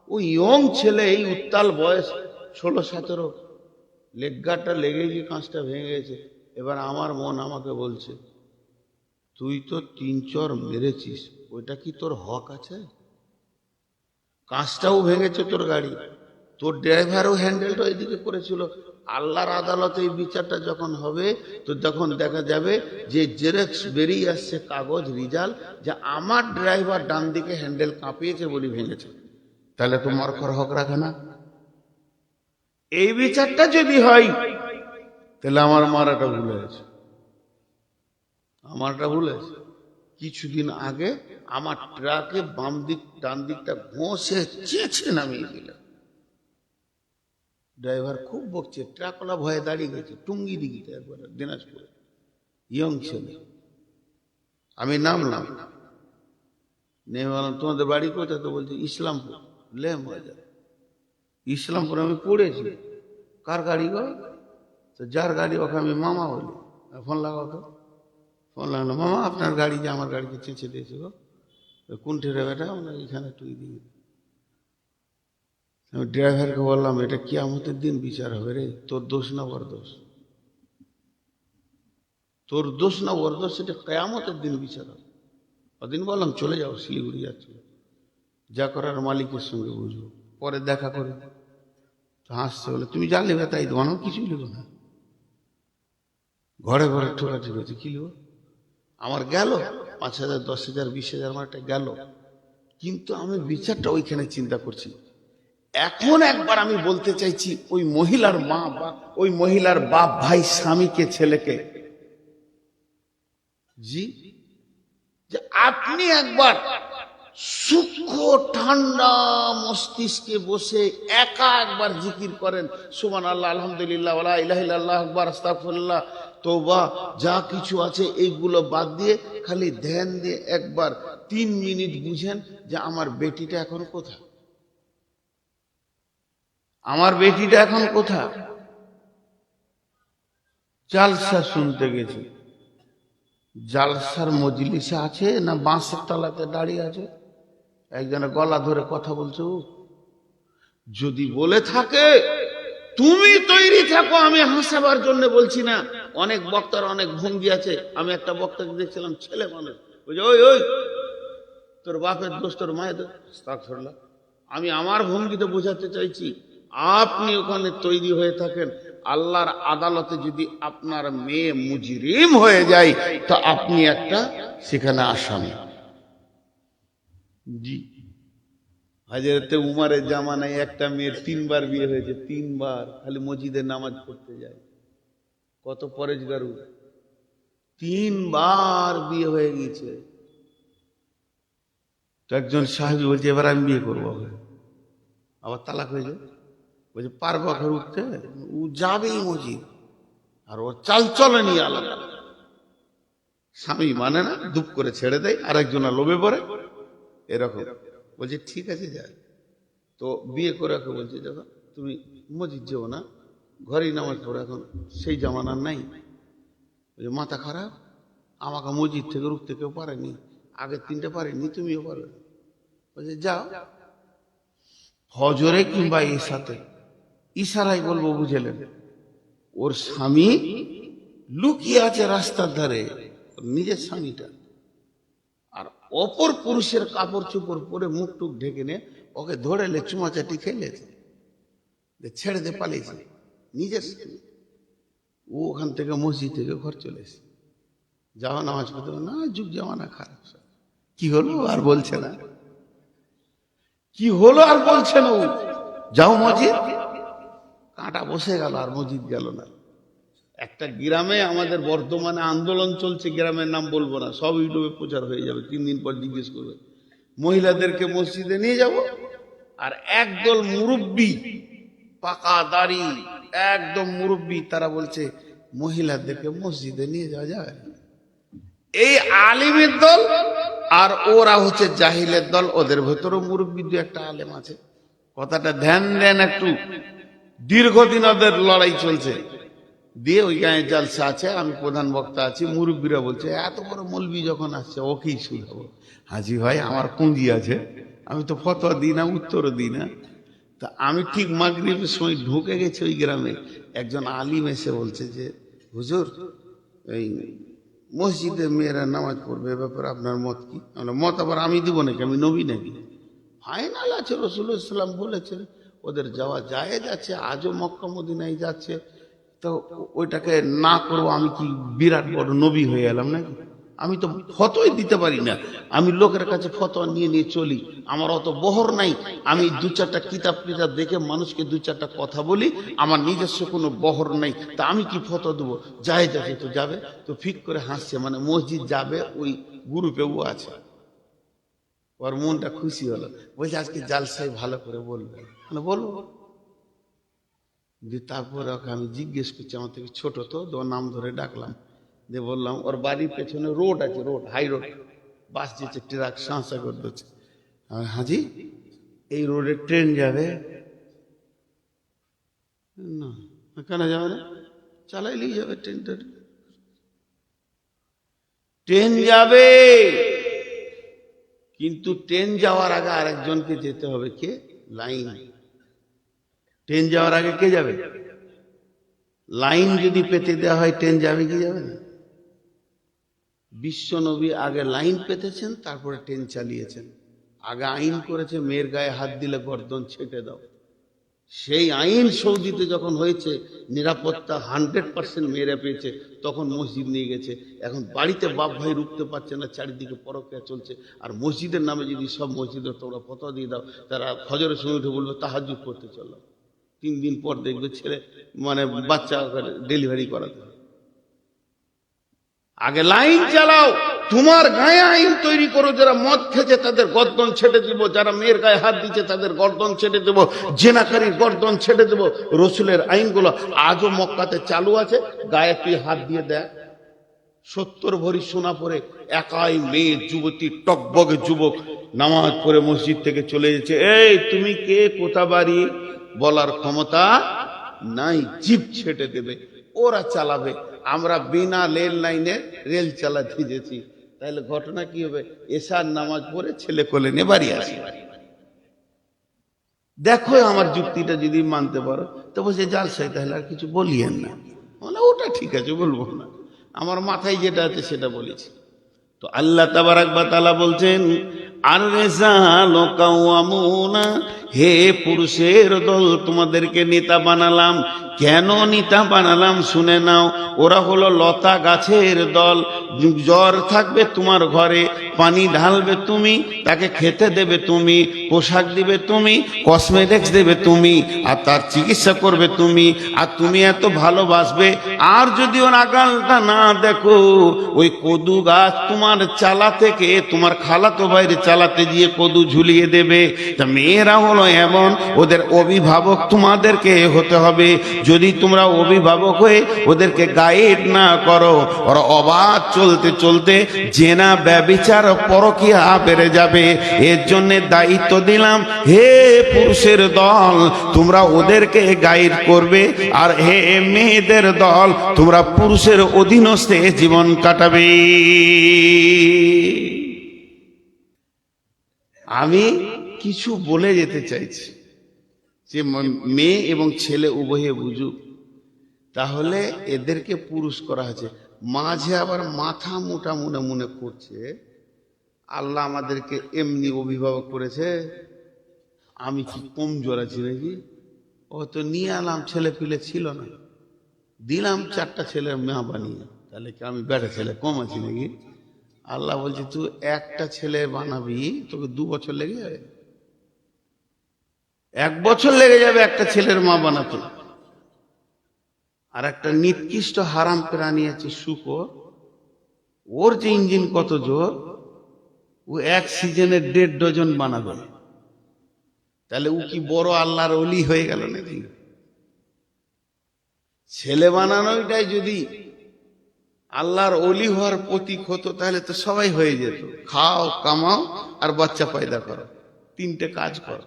ও ইয়ং ছেলে, এই উত্তাল বয়স 16-17, লেগগাটা লেগে গিয়ে কাঁচটা ভেঙে গেছে। এবার আমার মন আমাকে বলছে, তুই তো 3 চর মেরেছিস, ওইটা কি তোর হক আছে? কাঁচটাও ভেঙেছে তোর গাড়ি, তোর ড্রাইভারও হ্যান্ডেলটা এদিকে করেছিল। আল্লাহর আদালতে এই বিচারটা যখন হবে, তো তখন দেখা যাবে যে জেরক্স বেরিয়ে আসছে, কাগজ রিজাল্ট, যে আমার ড্রাইভার ডান দিকে হ্যান্ডেল কাঁপিয়েছে বলে ভেঙেছে। তাহলে তো মার্কার হক রাখে না। এই বিচারটা যদি হয়, তাহলে আমার মারাটা ভুল হয়েছে, আমারটা ভুল হয়েছে। কিছুদিন আগে আমার ট্রাকে বাম দিক ডান দিকটা ঘষে চেঁচে নামিয়ে দিল। ড্রাইভার খুব বকছে, ট্রাকওয়ালা ভয়ে দাঁড়িয়ে গেছে টুঙ্গি দিঘিতে, একবার দিনাজপুরে, ইয়ং ছেলে। আমি নামলাম, নেমে বললাম তোমাদের বাড়ি কোথায়? তো বলছে ইসলামপুর। লে মজা, ইসলামপুর আমি পড়েছি। কার গাড়ি গো? তো যার গাড়ি ওকে আমি মামা বলি। ফোন লাগাও তো। ফোন লাগালো, মামা আপনার গাড়ি যে আমার গাড়িকে চেঁচে দিয়েছে গো, কোন ঠেরে বেটা? আমরা এখানে টুই দিই। আমি ড্রাইভারকে বললাম, এটা কিয়ামতের দিন বিচার হবে রে, তোর দোষ না ওর দোষ, তোর দোষ না ওর দোষ, সেটা কিয়ামতের দিন বিচার হবে। ওদিন বললাম চলে যাও, শিলিগুড়ি যাচ্ছিল, যা করার মালিকের সঙ্গে বুঝবো, পরে দেখা করে। তো হাসছে, বলে তুমি যা নেবে তাই দেবো, আমার কিছুই নেবো না। ঘরে ঘরে ঠোকাঠি হয়েছে, কি নেবো? আমার গেল 5,000, 10,000, 20,000 আমার একটা গেল, কিন্তু আমি বিচারটা ওইখানে চিন্তা করছি। এখন একবার আমি বলতে চাইছি, ওই মহিলার মা বা ওই মহিলার বাপ ভাই স্বামীকে, ছেলেকে, জি, যে আপনি একবার সূক্ষ্ম ঠান্ডা মস্তিষ্কে বসে একা একবার জিকির করেন, সুবহানাল্লাহ, আলহামদুলিল্লাহ, ওয়া লা ইলাহা ইল্লাল্লাহ, আকবার, আস্তাগফিরুল্লাহ, তওবা, যা কিছু আছে এইগুলো বাদ দিয়ে খালি ধ্যান দিয়ে একবার 3 মিনিট বুঝেন যে আমার বেটিটা এখন কোথায়, আমার বেটিটা এখন কোথায়? জালসা শুনতে গেছে, জালসার মজলিসে আছে না বাঁশের তলাতে দাঁড়িয়ে আছে? একজনের গলা ধরে কথা বলছে। যদি বলে থাকে তুমি তৈরি থাকো, আমি হাসাবার জন্য বলছি না। অনেক বক্তার অনেক ভঙ্গি আছে। আমি একটা বক্তাকে দেখছিলাম, ছেলে মানুষ, বুঝে ওই ওই তোর বাপের দোষ, তোর মায়ের দোষ। আস্তাগফিরুল্লাহ। আমি আমার ভঙ্গিতে বোঝাতে চাইছি, আপনি ওখানে তৈরি হয়ে থাকেন, আল্লাহর আদালতে যদি আপনার মেয়ে মুজরিম হয়ে যায়, তা আপনি একটা সেখানে আসামি। জি, হযরতে উমরের জামানায় একটা মেয়ের 3 বার বিয়ে হয়েছে, 3 বার। খালি মসজিদে নামাজ পড়তে যায়, কত পরেজগারু, 3 বার বিয়ে হয়ে গেছে। তো একজন সাহাবী বলছে, এবার আমি বিয়ে করবো। আবার তালাক হয়ে যায়, বলছে পারবো ঘর উঠতে? ও যাবেই মসজিদ, আর ওর চাল চলনি আলাদা। স্বামী মানে না, দুপ করে ছেড়ে দেয়, আর একজনা লোভে পড়ে, এরকম। বলছে ঠিক আছে যা। তো বিয়ে করে ওকে বলছে দেখো তুমি মসজিদ যেও না, ঘরেই নামাজ পড়ো, এখন সেই জামানার নাই। বলছে মাথা খারাপ, আমাকে মসজিদ থেকে রুখতে কেউ পারেনি, আগের 3টে পারেনি, তুমিও পারবে। বলছে যাও, ফজরে কিংবা এশাতে, ইশারাই বলবো বুঝলেন। ওর স্বামী লুকিয়ে আছে রাস্তার ধারে, নিজের স্বামীটা, আর অপর পুরুষের কাপড় চোপড় পরে মুখ টুক ঢেকে নে ওকে ধরেলে চুমাচাটি খেলেছে, ছেড়ে দিয়ে পালিয়েছে নিজের স্বামী। ও ওখান থেকে মসজিদ থেকে ঘর চলে এসে যাওয়া নামাজ পড়তে, না যুগ জামানা খারাপ। কি হলো আর বলছে না, কি হলো আর বলছে না। ও যাও মসজিদ, কাঁটা বসে গেল আর মসজিদ গেল না। একটা গ্রামে আমাদের বর্তমানে আন্দোলন চলছে, গ্রামের নাম বলবো না, সব ইউটিউবে প্রচার হয়ে যাবে, 3 দিন পর জিজ্ঞেস করবে। মহিলাদেরকে মসজিদে নিয়ে যাব, আর একদল মুরব্বী, পাকা দাড়ি একদম মুরব্বী, তারা বলছে মহিলাদেরকে মসজিদে নিয়ে যাওয়া যায়। এই আলিমের দল আর ওরা হচ্ছে জাহিলের দল। ওদের ভেতরেও মুরব্বী 2-1টা আলেম আছে। কথাটা ধ্যান দেন একটু, দীর্ঘদিন ওদের লড়াই চলছে। দিয়ে ওই গায়ে জালসা আছে, আমি প্রধান বক্তা আছি, মুরব্বীরা বলছে এত বড় মৌলবি যখন আসছে ওকেই শুধাবো। হাজি ভাই আমার পুঁজি আছে, আমি তো ফতোয়া দিই না, উত্তরও দিই না। তা আমি ঠিক মাগরিবের সময় ঢুকে গেছি ওই গ্রামে, একজন আলিম এসে বলছে যে হুজুর এই মসজিদে মেয়েরা নামাজ পড়বে, এ ব্যাপারে আপনার মত কি? মত আবার আমি দিব নাকি, আমি নবী নাকি? ফাইনাল আছে, রাসূলুল্লাহ সাল্লাল্লাহু আলাইহি ওয়াসাল্লাম বলেছেন ওদের যাওয়া জায়েজ আছে, আজও মক্কা মদিনায় যাচ্ছে, তো ওইটাকে না করবো আমি কি বিরাট বড় নবী হয়ে এলাম নাকি? আমি তো ফতোয়াই দিতে পারি না, আমি লোকের কাছে ফতোয়া নিয়ে নিয়ে চলি, আমার অত বহর নাই। আমি 2-4টা কিতাব দেখে মানুষকে 2-4টা কথা বলি, আমার নিজস্ব কোনো বহর নাই। তা আমি কি ফতোয়া দেবো? জায়েজ আছে তো যাবে। তো ফিক করে হাসছে, মানে মসজিদ যাবে ওই গ্রুপে ও আছে। ওর মনটা খুশি হলো, বলছে আজকে জালসাই ভালো করে বলবে, মানে বলবো। যে তারপরে ওকে আমি জিজ্ঞেস করছি, আমার থেকে ছোট তো, ওর নাম ধরে ডাকলাম, দিয়ে বললাম ওর বাড়ির পেছনে রোড আছে, রোড হাই রোড, বাস যেছে, ট্রাক সাঁসা করে দিচ্ছে। হাজি এই রোডে ট্রেন যাবে না? কেন যাবে না? চালাইলেই যাবে ট্রেনটা, ট্রেন যাবে, কিন্তু ট্রেন যাওয়ার আগে আরেকজনকে যেতে হবে। কে? লাইন। ট্রেন যাওয়ার আগে কে যাবে? লাইন যদি পেতে দেওয়া হয় ট্রেন যাবে কি যাবে না? বিশ্ব নবী আগে লাইন পেতেছেন, তারপরে ট্রেন চালিয়েছেন। আগে আইন করেছে মেয়ের গায়ে হাত দিলে গর্দন ছেটে দাও। সেই আইন সৌদিতে যখন হয়েছে, নিরাপত্তা 100% মেয়েরা পেয়েছে, তখন মসজিদ নিয়ে গেছে। এখন বাড়িতে বাপ ভাই রুখতে পারছে না, চারিদিকে পরকিয়া চলছে। আর মসজিদের নামে যদি সব মসজিদে তোমরা ফতোয়া দিয়ে দাও, তারা ফজরের সময় উঠে বলবে তাহাজ্জুদ করতে চলো, 3 দিন পর দেখবে ছেলে মানে বাচ্চা ডেলিভারি করাতে। আগে লাইন চালাও, তোমার গায়ে আইন তৈরি করো, যারা মদ খেয়েছে তাদের গর্দন ছেড়ে দিব, যারা মেয়ের গায়ে হাত দিচ্ছে তাদের গর্দন ছেড়ে দেব, জেনাকারীর গর্দন ছেড়ে দেব। রসুলের আইনগুলো আজও মক্কাতে চালু আছে। গায়ে তুই হাত দিয়ে দেখ, 70 ভরি সোনা পরে একাই মেয়ে যুবতী, টকবগে যুবক নামাজ পড়ে মসজিদ থেকে চলে যাচ্ছে। এই তুমি কে, কোথা বাড়ি বলার ক্ষমতা নাই, জিপ ছেটে দেবে, ওরা চালাবে। আমরা বিনা রেল লাইনে রেল চালাতে যেছি, তাহলে ঘটনা কি হবে? এশার নামাজ পড়ে ছেলে কোলে নিয়ে বাড়ি আসে। দেখো আমার যুক্তিটা যদি মানতে পারো তো বলছে জালসাই, তাহলে আর কিছু বলিয়েন না। বলে ওটা ঠিক আছে, বলবো না, আমার মাথায় যেটা আছে সেটা বলেছি। তো আল্লাহ তাবারাক ওয়া তাআলা বলছেন, আর রিজালু কাওয়ামুনা, হে পুরুষের দল, তোমাদেরকে নেতা বানালাম। কেন নেতা বানালাম শুনে নাও। ওরা হলো লতা গাছের দল। জ্বর থাকবে তোমার ঘরে, পানি ঢালবে তুমি, তাকে খেতে দেবে তুমি, পোশাক দিবে তুমি, কসমেটিক্স দেবে তুমি, আর তার চিকিৎসা করবে তুমি, আর তুমি এত ভালোবাসবে। আর যদি ওর আগালটা না দেখো, ওই কদু গাছ তোমার চালা থেকে তোমার খালাতো ভাইয়ের চালাতে গিয়ে কদু ঝুলিয়ে দেবে। তা মেয়েরা হলো এমন ওদের অভিভাবক তোমাদেরকে হতে হবে। যদি তোমরা অভিভাবক হয়ে ওদেরকে গাইড না করো, ওরা অবাধ চলতে চলতে জেনা ব্যভিচার পরকীয়া বেড়ে যাবে। এর জন্য দায়িত্ব দিলাম, হে পুরুষের দল তোমরা ওদেরকে গাইড করবে, আর হে মেয়েদের দল তোমরা পুরুষের অধীনস্থে জীবন কাটাবে। আমি কিছু বলে যেতে চাইছি যে মেয়ে এবং ছেলে উভয়ে বুঝুক। তাহলে এদেরকে পুরুষ করা হয়েছে, মাঝে আবার মাথা মোটা মনে মনে করছে আল্লাহ আমাদেরকে এমনি অভিভাবক করেছে, আমি কি কমজোর আছি নাকি? ও তো নিয়ে আলাম, ছেলে পিলে ছিল না, দিলাম 4টা ছেলের মা বানিয়ে, তাহলে কি আমি বেটা ছেলে কম আছি নাকি? আল্লাহ বলছে তুই একটা ছেলে বানাবি, তোকে 2 বছর লেগে যাবে, 1 বছর লেগে যাবে একটা ছেলের মা বানাতে। আর একটা নিকৃষ্ট হারাম প্রাণী আছে শুকর, ওর যে ইঞ্জিন কত জোর, ও 1 সিজনে 1.5 ডজন বানাবে। তাহলে ও কি বড় আল্লাহর ওলি হয়ে গেল নাকি? ছেলে বানানোটাই যদি আল্লাহর ওলি হওয়ার প্রতীক হতো তাহলে তো সবাই হয়ে যেত। খাও, কামাও আর বাচ্চা পয়দা করো, 3টে কাজ করো,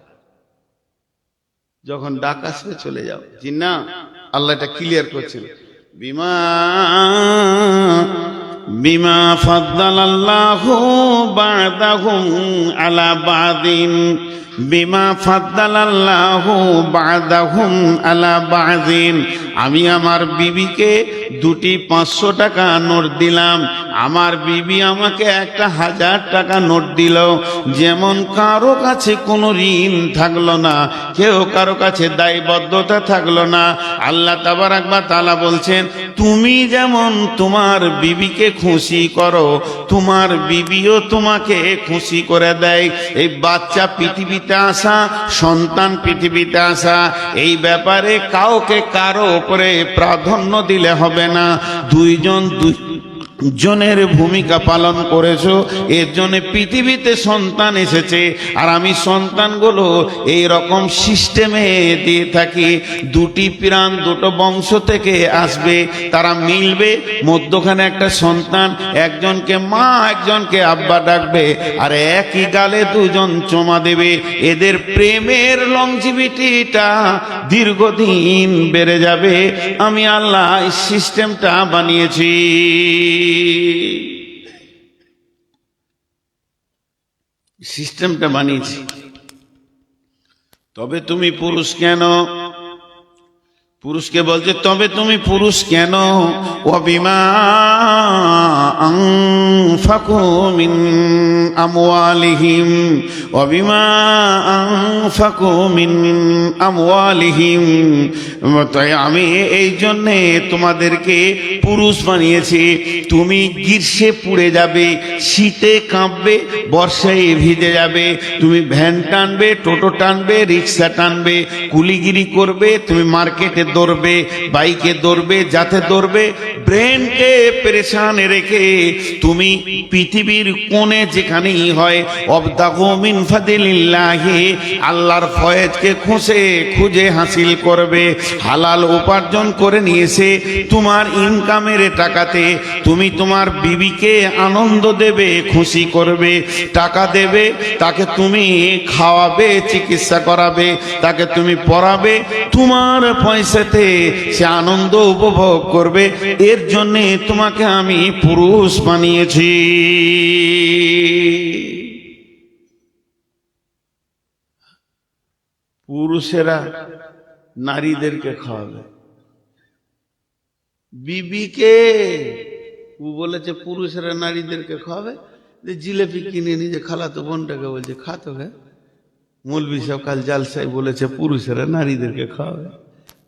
যখন ডাক আসবে চলে যাও। জি না, আল্লাহ এটা ক্লিয়ার করছিল, বিমা বিমা ফাদ্দালাল্লাহু বা'দাহুম আলা বা'দিন, বিমা ফাদ্দালাল্লাহু বা'দাহুম আলা বা'দিন। আমি আমার বিবিকে 2টি 500 টাকা নোট দিলাম, আমার বিবি আমাকে একটা 1000 টাকা নোট দিল। যেমন কারো কাছে কোনো ঋণ থাকলো না, কেউ কারো কাছে দায়বদ্ধতা থাকলো না। আল্লাহ তাবারাক ওয়া তাআলা বলছেন, তুমি যেমন তোমার বিবিকে খুশি করো, তোমার বিবিও তোমাকে খুশি করে দেয়। এই বাচ্চা পৃথিবীতে আসা, সন্তান পৃথিবীতে আসা, এই ব্যাপারে কাউকে কারো উপরে প্রাধান্য দিলে হবে না। দুইজনের ভূমিকা পালন করেছো, এর জন্য পৃথিবীতে সন্তান এসেছে। আর আমি সন্তানগুলো এই রকম সিস্টেমে দিয়ে থাকি, 2টি প্রাণ 2টো বংশ থেকে আসবে, তারা মিলবে, মধ্যখানে একটা সন্তান, একজনকে মা একজনকে আব্বা ডাকবে, আর একই গালে 2জন চুমা দেবে। এদের প্রেমের লংজিভিটিটা দীর্ঘদিন বেড়ে যাবে। আমি আল্লাহ এই সিস্টেমটা বানিয়েছি। সিস্টেমটা বানিয়েছি। তবে তুমি পুরুষ কেন? পুরুষকে বলছে তবে তুমি পুরুষ কেন? ওয়াবিমা আনফাকু মিন আমওয়ালিহিম, ওয়াবিমা আনফাকু মিন আমওয়ালিহিম। তাই আমি এই জন্যে তোমাদেরকে পুরুষ বানিয়েছি। তুমি গ্রীষ্মে পুড়ে যাবে, শীতে কাঁপবে, বর্ষায় ভিজে যাবে। তুমি ভ্যান টানবে, টোটো টানবে, রিক্সা টানবে, কুলিগিরি করবে, তুমি মার্কেটে দৌড়বে, বাইকে দৌড়বে, যাতে দৌড়বে। ব্রেনকে পেরেশান রেখে তুমি পৃথিবীর কোণে যেখানেই হয় অবতাগু মিন ফাদিলিল্লাহি, আল্লাহর ফয়েজকে খুঁজে হাসিল করবে। হালাল উপার্জন করে নিয়েছে তোমার ইনকামের টাকাতে তুমি তোমার বিবিকে আনন্দ দেবে, খুশি করবে, টাকা দেবে, তাকে তুমি খাওয়াবে, চিকিৎসা করাবে, তাকে তুমি পড়াবে, তোমার পয়সাতে সে আনন্দ উপভোগ করবে। এর জন্যে তোমাকে আমি পুরুষ বানিয়েছি। পুরুষেরা নারীদেরকে খাওয়াবে, বিবিকে ও বলেছে পুরুষেরা নারীদেরকে খাওয়াবে। যে জিলেপি কিনে নিজে খালাতো বোনটাকে বলছে খাতো গে, মৌলভী সাহেব কাল জালসায় বলেছে পুরুষেরা নারীদেরকে খাওয়াবে,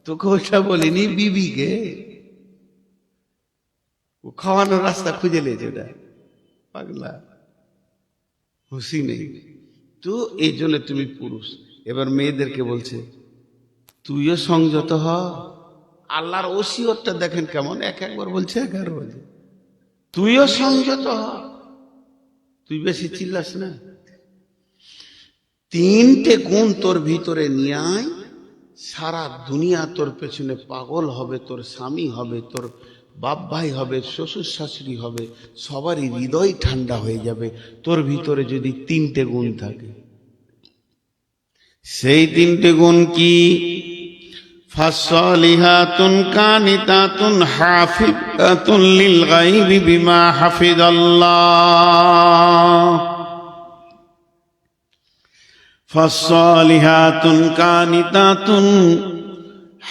তোকে ওটা বলিনি, বিবিকে। ও খাওয়ানোর রাস্তা খুঁজে নিয়েছে, ওটা পাগলা, হুঁশি নেই তো। এই জন্য তুমি পুরুষ। এবার মেয়েদেরকে বলছে তুইও সংযত হ। আল্লাহর ওসিয়তটা দেখেন কেমন, একবার বলছে, একবার বলছে তুইও সংযত হ, তুই বেশি চিল্লাস না। তিনটে গুণ তোর ভিতরে নিয়ে আয়, সারা দুনিয়া তোর পেছনে পাগল হবে, তোর স্বামী হবে, তোর বাপ ভাই হবে, শ্বশুর শাশুড়ি হবে, সবারই হৃদয় ঠান্ডা হয়ে যাবে তোর ভিতরে যদি তিনটে গুণ থাকে। সেই তিনটে গুণ কি? ফাসলিহাতুন কানিতাতুন হাফিজাতুন লিল গায়বি বিমা হাফিজাল্লাহ। ফাসলিহাতুন কানিতাতুন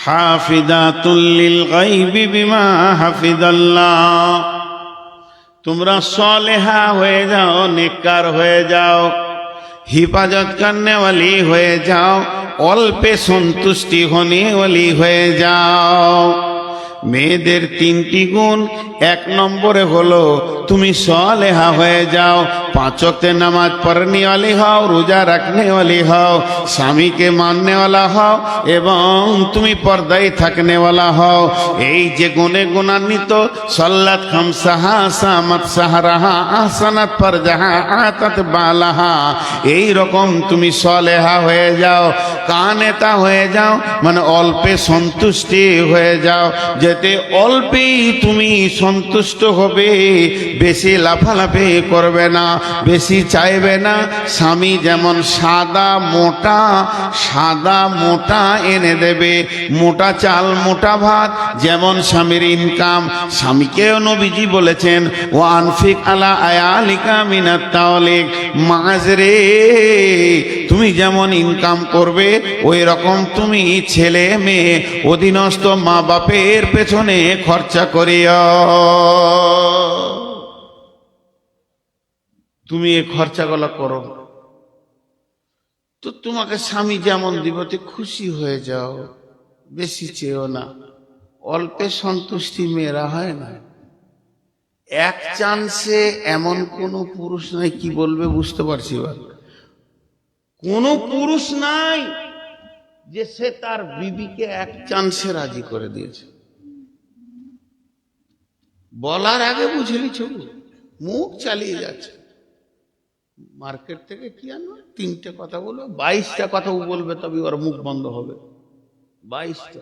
হাফিজাতুন লিল গায়বি বিমা হাফিজাল্লাহ। তোমরা সলেহা হয়ে যাও, নেককার হয়ে যাও, हिफाजत करने वाली হয়ে যাও, অল্পে সন্তুষ্টি होने वाली হয়ে যাও। মেয়েদের তিনটি গুণ, এক নম্বরে হলো তুমি সলেহা হয়ে যাও, 5 ওয়াক্তের নামাজ পড়নে वाली হও, রোজা রাখনে वाली হও, স্বামীকে মাননে वाला হও এবং তুমি পর্দায় থাকনে वाला হও। এই যে গুণে গুণান্বিত, সাল্লাত খামসাহা সামাত সাহরাহা আহসানাত ফারজাহা আতাত বালাহা, এই রকম তুমি সলেহা হয়ে যাও, কানেতা হয়ে যাও, মানে অল্পে সন্তুষ্টি হয়ে যাও, যেতে অল্পেই তুমি সন্তুষ্ট হবে, বেশি লাফালাফি করবে না, বেশি চাইবে না। স্বামী যেমন সাদা মোটা এনে দেবে, মোটা চাল মোটা ভাত, যেমন স্বামীর ইনকাম। স্বামীকেও নবীজি বলেছেন, ও আনফিক আলা আয়ালিকা মিনাত তাওলিক, মাঝরে তুমি যেমন ইনকাম করবে ওই রকম তুমি ছেলে মেয়ে অধীনস্থ মা বাপের পেছনে খরচা করিও। তুমি এই খরচাগুলো করো তো তোমাকে স্বামী যেমন দিব তে খুশি হয়ে যাও, বেশি চেয়েও না। অল্পে সন্তুষ্টি মেয়েরা হয় না। এক চান্সে এমন কোন পুরুষ নাই, কি বলবে বুঝতে পারছি, কোন পুরুষ নাই যে সে তার বিবিকে এক চান্সে রাজি করে দিয়েছে। বলার আগে বুঝে নিচ্ছে, মুখ চালিয়ে যাচ্ছে। মার্কেট থেকে কি আনবে, 3টে কথা বলবে, 22টা কথা বলবে, তবে ওর মুখ বন্ধ হবে। 22টা।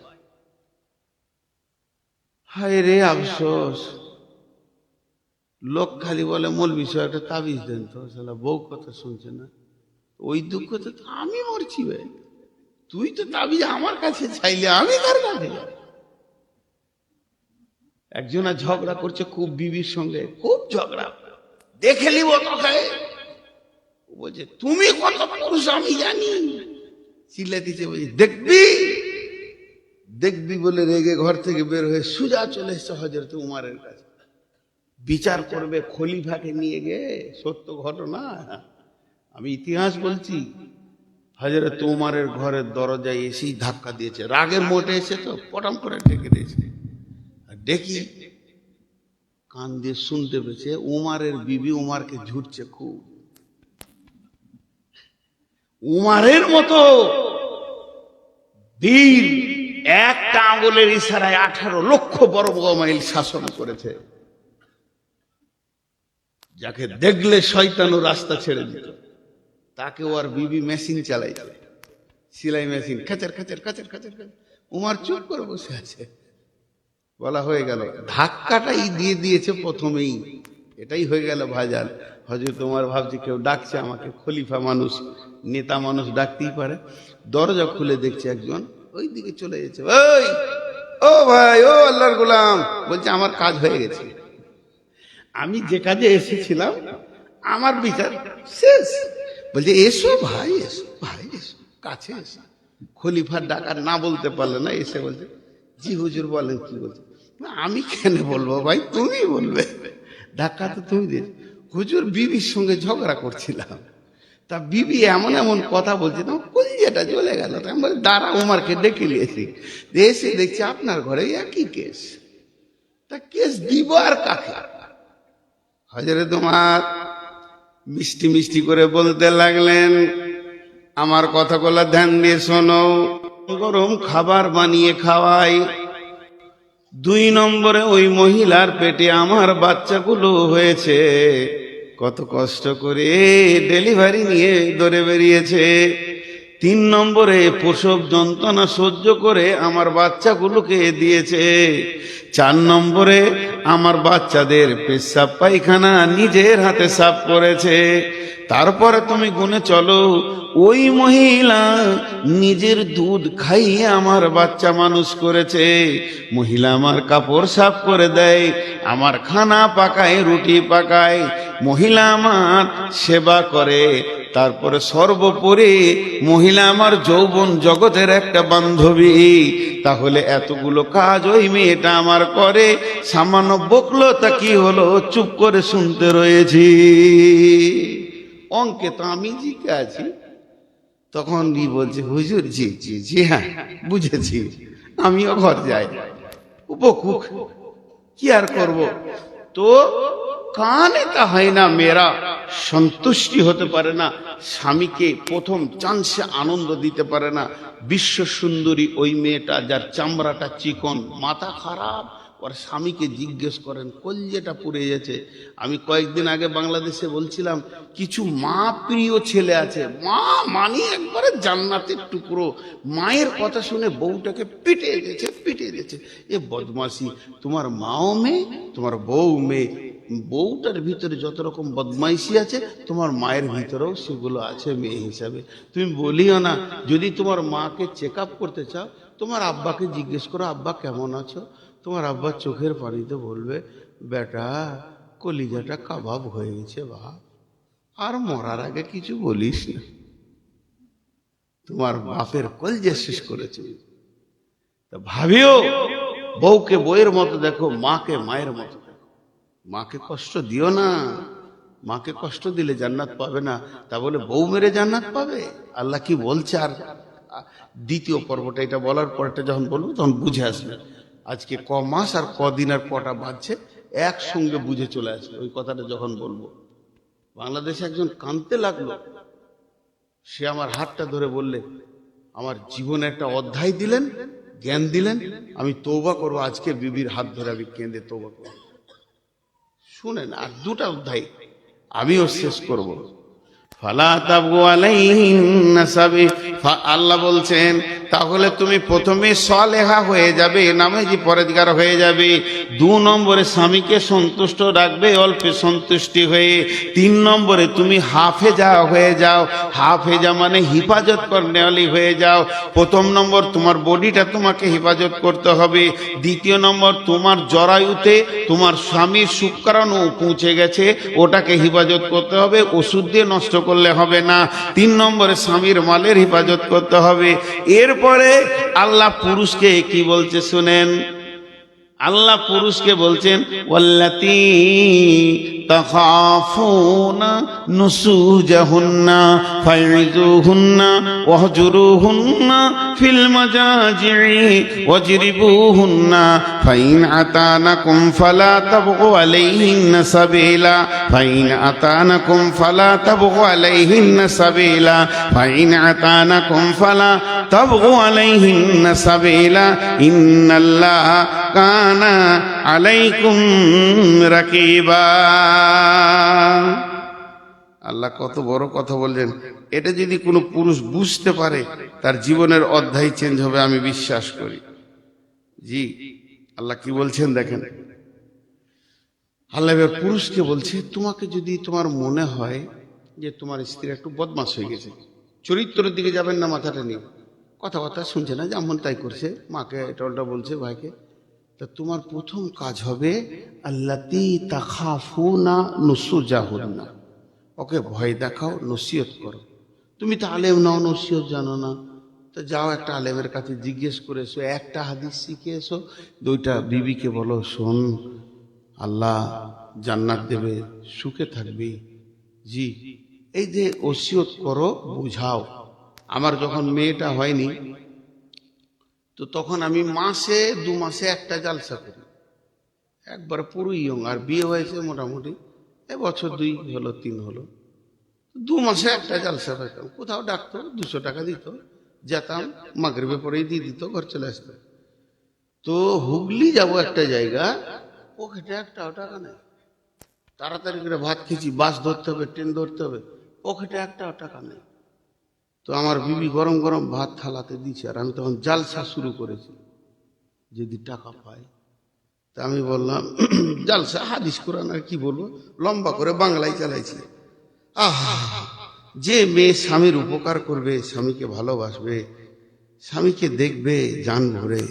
হায় রে আফসোস, লোক খালি বলে মৌলভী সাহেব একটা তাবিজ দেন তো, শালা বউ কথা শুনছে না। ওই দুঃখ তো আমি মরছি ভাই, তুই তো তাবিজ আমার কাছে চাইলে আমি কার কাছে যাব? একজনা ঝগড়া করছে খুব বিবির সঙ্গে, খুব ঝগড়া, দেখে নিব তোকে। বলছে তুমি কত পুরুষ আমি জানি, চিল্লা দিচ্ছে, বলছে দেখবি বলে রেগে ঘর থেকে বের হয়ে সুজা চলে এসছে হযরত উমরের কাছে। বিচার করবে খলিফাকে নিয়ে গিয়ে, সত্য ঘটনা, আমি ইতিহাস বলছি। হযরত উমরের ঘরের দরজায় এসেই ধাক্কা দিয়েছে, রাগে মোটে এসে তো পটাম করে ডেকে দিয়েছে। দেখি কান দিয়ে শুনতে পেয়েছে উমারের বিবি উমারকে ঝুটছে খুব। উমারের মতো বীর একটা আঙ্গুলের ইশারায় 18 লক্ষ বর্গ মাইল শাসন করেছে, যাকে দেখলে শয়তানও রাস্তা ছেড়ে দিত, তাকে ওর বিবি মেশিন চালাই, সেলাই মেশিন, খাচার খাচার খাচার খাচার খাচার। উমার চুপ করে বসে আছে। বলা হয়ে গেল, ধাক্কাটাই দিয়ে দিয়েছে প্রথমেই, এটাই হয়ে গেল ভাজাল। হযরত ওমর ভাবছে কেউ ডাকছে আমাকে, খলিফা মানুষ, নেতা মানুষ ডাকতেই পারে। দরজা খুলে দেখছে একজন ওই দিকে চলে যাচ্ছে। ওই ও ভাই, ও আল্লাহর গোলাম, বলছে আমার কাজ হয়ে গেছে, আমি যে কাজে এসেছিলাম আমার বিচার শেষ। বলছে এসো ভাই, এসো ভাই, এসো কাছে এসো। খলিফার ডাকার না বলতে পারলে না, এসে বলছে জি হুজুর বলেন। কি বলছে? আমি কেন বলবো ভাই, তুমি বলবে, ধাক্কা তো তুমি দিস। হুজুর বিবির সঙ্গে ঝগড়া করছিলাম, তা বিবি এমন এমন কথা বলছে, তো কলিজাটা জ্বলে গেল। আমি বলি দাঁড়া, উমারকে ডেকে নিয়েছি, এসে দেখছি আপনার ঘরে একই কেস। তা কেস দিব আর কাকে? হযরত ওমর মিষ্টি মিষ্টি করে বলতে লাগলেন, আমার কথাগুলো ধ্যান দিয়ে শোনো। গরম খাবার বানিয়ে খাওয়াই, 2 নম্বরে ওই মহিলার পেটে আমার বাচ্চাগুলো হয়েছে, কত কষ্ট করে ডেলিভারি নিয়ে দৌড়ে বেরিয়েছে। 3 নম্বরে প্রসব যন্ত্রণা সহ্য করে আমার বাচ্চাগুলোকে দিয়েছে। 4 নম্বরে আমার বাচ্চাদের পেশাব পায়খানা নিজের হাতে সাফ করেছে। তারপরে তুমি গুনে চলো, ওই মহিলা নিজের দুধ খাইয়ে আমার বাচ্চা মানুষ করেছে। মহিলা আমার কাপড় সাফ করে দেয়, আমার খানা পাকায়, রুটি পাকায়, মহিলা আমার সেবা করে। তারপরে সর্বোপরি মহিলা আমার যৌবন জগতের একটা বান্ধবী। তাহলে এতগুলো কাজ ওই মেয়েটা আমার করে, সামান্য বকলো তা কি হলো, চুপ করে শুনতে রয়েছি। অঙ্কে তো আমি জিতে আছি। তখন বলছে, হুজুর জি জি জি হ্যাঁ বুঝেছি, আমিও ঘর যাই, উপকুক কি আর করব। তো কানে তা হয় না, মেয়েরা সন্তুষ্টি হতে পারে না, স্বামীকে প্রথম চান্সে আনন্দ দিতে পারে না। বিশ্ব সুন্দরী ওই মেয়েটা, যার চামড়াটা চিকন, মাথা খারাপ, ওর স্বামীকে জিজ্ঞেস করেন, কলজেটা পুড়ে গেছে। আমি কয়েকদিন আগে বাংলাদেশে বলছিলাম, কিছু মা প্রিয় ছেলে আছে, মা মানি একবারে জান্নাতের টুকরো, মায়ের কথা শুনে বউটাকে পিটে দিয়েছে। এ বদমাশি, তোমার মাও মেয়ে, তোমার বউ মেয়ে, বউটার ভিতরে যত রকম বদমাইশি আছে তোমার মায়ের ভিতরেও সেগুলো আছে মেয়ে হিসাবে। তুমি বলিও না, যদি তোমার মাকে চেক আপ করতে চাও, তোমার আব্বাকে জিজ্ঞেস করো, আব্বা কেমন আছো? তোমার আব্বা চোখের পানিতে বলবে, বেটা কলিজাটা কাবাব হয়ে গেছে বাপ, আর মরার আগে কিছু বলিস না, তোমার বাপের কলজা শেষ করেছে। ভাবিও, বউকে বউয়ের মতো দেখো, মাকে মায়ের মতো দেখো। মাকে কষ্ট দিও না, মাকে কষ্ট দিলে জান্নাত পাবে না। তা বলে বউ মেরে জান্নাত পাবে? আল্লাহ কি বলছে? আর দ্বিতীয় পর্বটা, এটা বলার পরটা যখন বলবো তখন বুঝে আসবে। আজকে ক মাস আর কদিন আর কটা বাজছে একসঙ্গে বুঝে চলে আসবে ওই কথাটা যখন বলবো। বাংলাদেশে একজন কাঁদতে লাগলো, সে আমার হাতটা ধরে বললে, আমার জীবনে একটা অধ্যায় দিলেন, জ্ঞান দিলেন, আমি তওবা করবো, আজকে বিবির হাত ধরে আমি কেঁদে তওবা করবো। শুনেন, আর 2টা অধ্যায় আমিও শেষ করব। ফালা তাবগু আলাইহিন্না সাবিল, আল্লাহ বলছেন তাহলে তুমি প্রথমে সালেহা হয়ে যাবে, নামাজি পরেজগার হয়ে যাবে। 2 নম্বরে স্বামীকে সন্তুষ্ট রাখবে, অল্পে সন্তুষ্টি হয়ে। 3 নম্বরে তুমি হাফেজা হয়ে যাও। হাফেজা মানে হিফাজত করনেওয়ালি হয়ে যাও। প্রথম নম্বর, তোমার বডিটা তোমাকে হিফাজত করতে হবে। দ্বিতীয় নম্বর, তোমার জরায়ুতে তোমার স্বামীর শুক্রাণু পৌঁছে গেছে, ওটাকে হিফাজত করতে হবে, ওষুধ দিয়ে নষ্ট করলে হবে না। 3 নম্বরে স্বামীর মালের হিফাজত করতে হবে। এরপরে আল্লাহ পুরুষকে কি বলছে শুনেন, আল্লাহ পুরুষকে বলছেন, ওয়াল্লাতী তাখাফুনা নুসুজাহুন্না ফাইযুহুন্না ওয়াহজুরুহুন্না ফিল মাজাজি'i ওয়াজরিবুহুন্না ফাইন আতানাকুম ফালা তাবগু আলাইহিন্না সাবিলা ফাইন আতানাকুম ফালা তাবগু আলাইহিন্না সাবিলা ফাইন আতানাকুম ফালা তাবগু আলাইহিন্না সাবিলা ইন্নাল্লাহা কানা আলাইকুম রাকিবা। আল্লাহ কত বড় কথা বললেন। এটা যদি কোনো পুরুষ বুঝতে পারে, তার জীবনের অধ্যায় চেঞ্জ হবে, আমি বিশ্বাস করি। জি, আল্লাহ কি বলছেন দেখেন। আল্লাহ এবার পুরুষকে বলছে, তোমাকে যদি তোমার মনে হয় যে তোমার স্ত্রী একটু বদমাশ হয়ে গেছে, চরিত্রের দিকে যাবেন না মাথাটা নিয়ে, কথাবার্তা শুনছে না, যেমন তাই করছে, মাকে এটা ওটা বলছে, ভাইকে, তা তোমার প্রথম কাজ হবে আল্লাতী তাখাফুনা নুসুজাহুন্না, ওকে ভয় দেখাও, নসিহত করো। তুমি তো আলেম নাও, নসিহত জানো না, তো যাও একটা আলেমের কাছে জিজ্ঞেস করে এসো, একটা হাদিস শিখে এসো, 2টা বিবিকে বলো, শোন আল্লাহ জান্নাত দেবে, সুখে থাকবি। জি, এই যে ওসিয়ত করো, বুঝাও। আমার যখন মেয়েটা হয়নি, তো তখন আমি মাসে 2 মাসে একটা জালসা করি, একবার পুরো ইয়ং। আর বিয়ে হয়েছে মোটামুটি বছর 2 হলো 3 হলো, 2 মাসে একটা জালসা পেতাম। কোথাও ডাকতো, 200 টাকা দিত, যেতাম, মাগরিবে পরেই দিয়ে দিত, ঘর চলে আসতো। তো হুগলি যাব একটা জায়গা, পকেটে একটাও টাকা নেই, তাড়াতাড়ি করে ভাত খেয়েছি, বাস ধরতে হবে, ট্রেন ধরতে হবে, পকেটে একটাও টাকা নেই। তো আমার বিবি গরম গরম ভাত থালাতে দিচ্ছে, আর আমি তখন জালসা শুরু করেছি যদি টাকা পাই। তা আমি বললাম জালসা হাদিস কোরআন আর কি বলবো, লম্বা করে বাংলায় চালাইছি। আহা, যে মেয়ে স্বামীর উপকার করবে, স্বামীকে ভালোবাসবে, স্বামীকে দেখবে জান ভরে,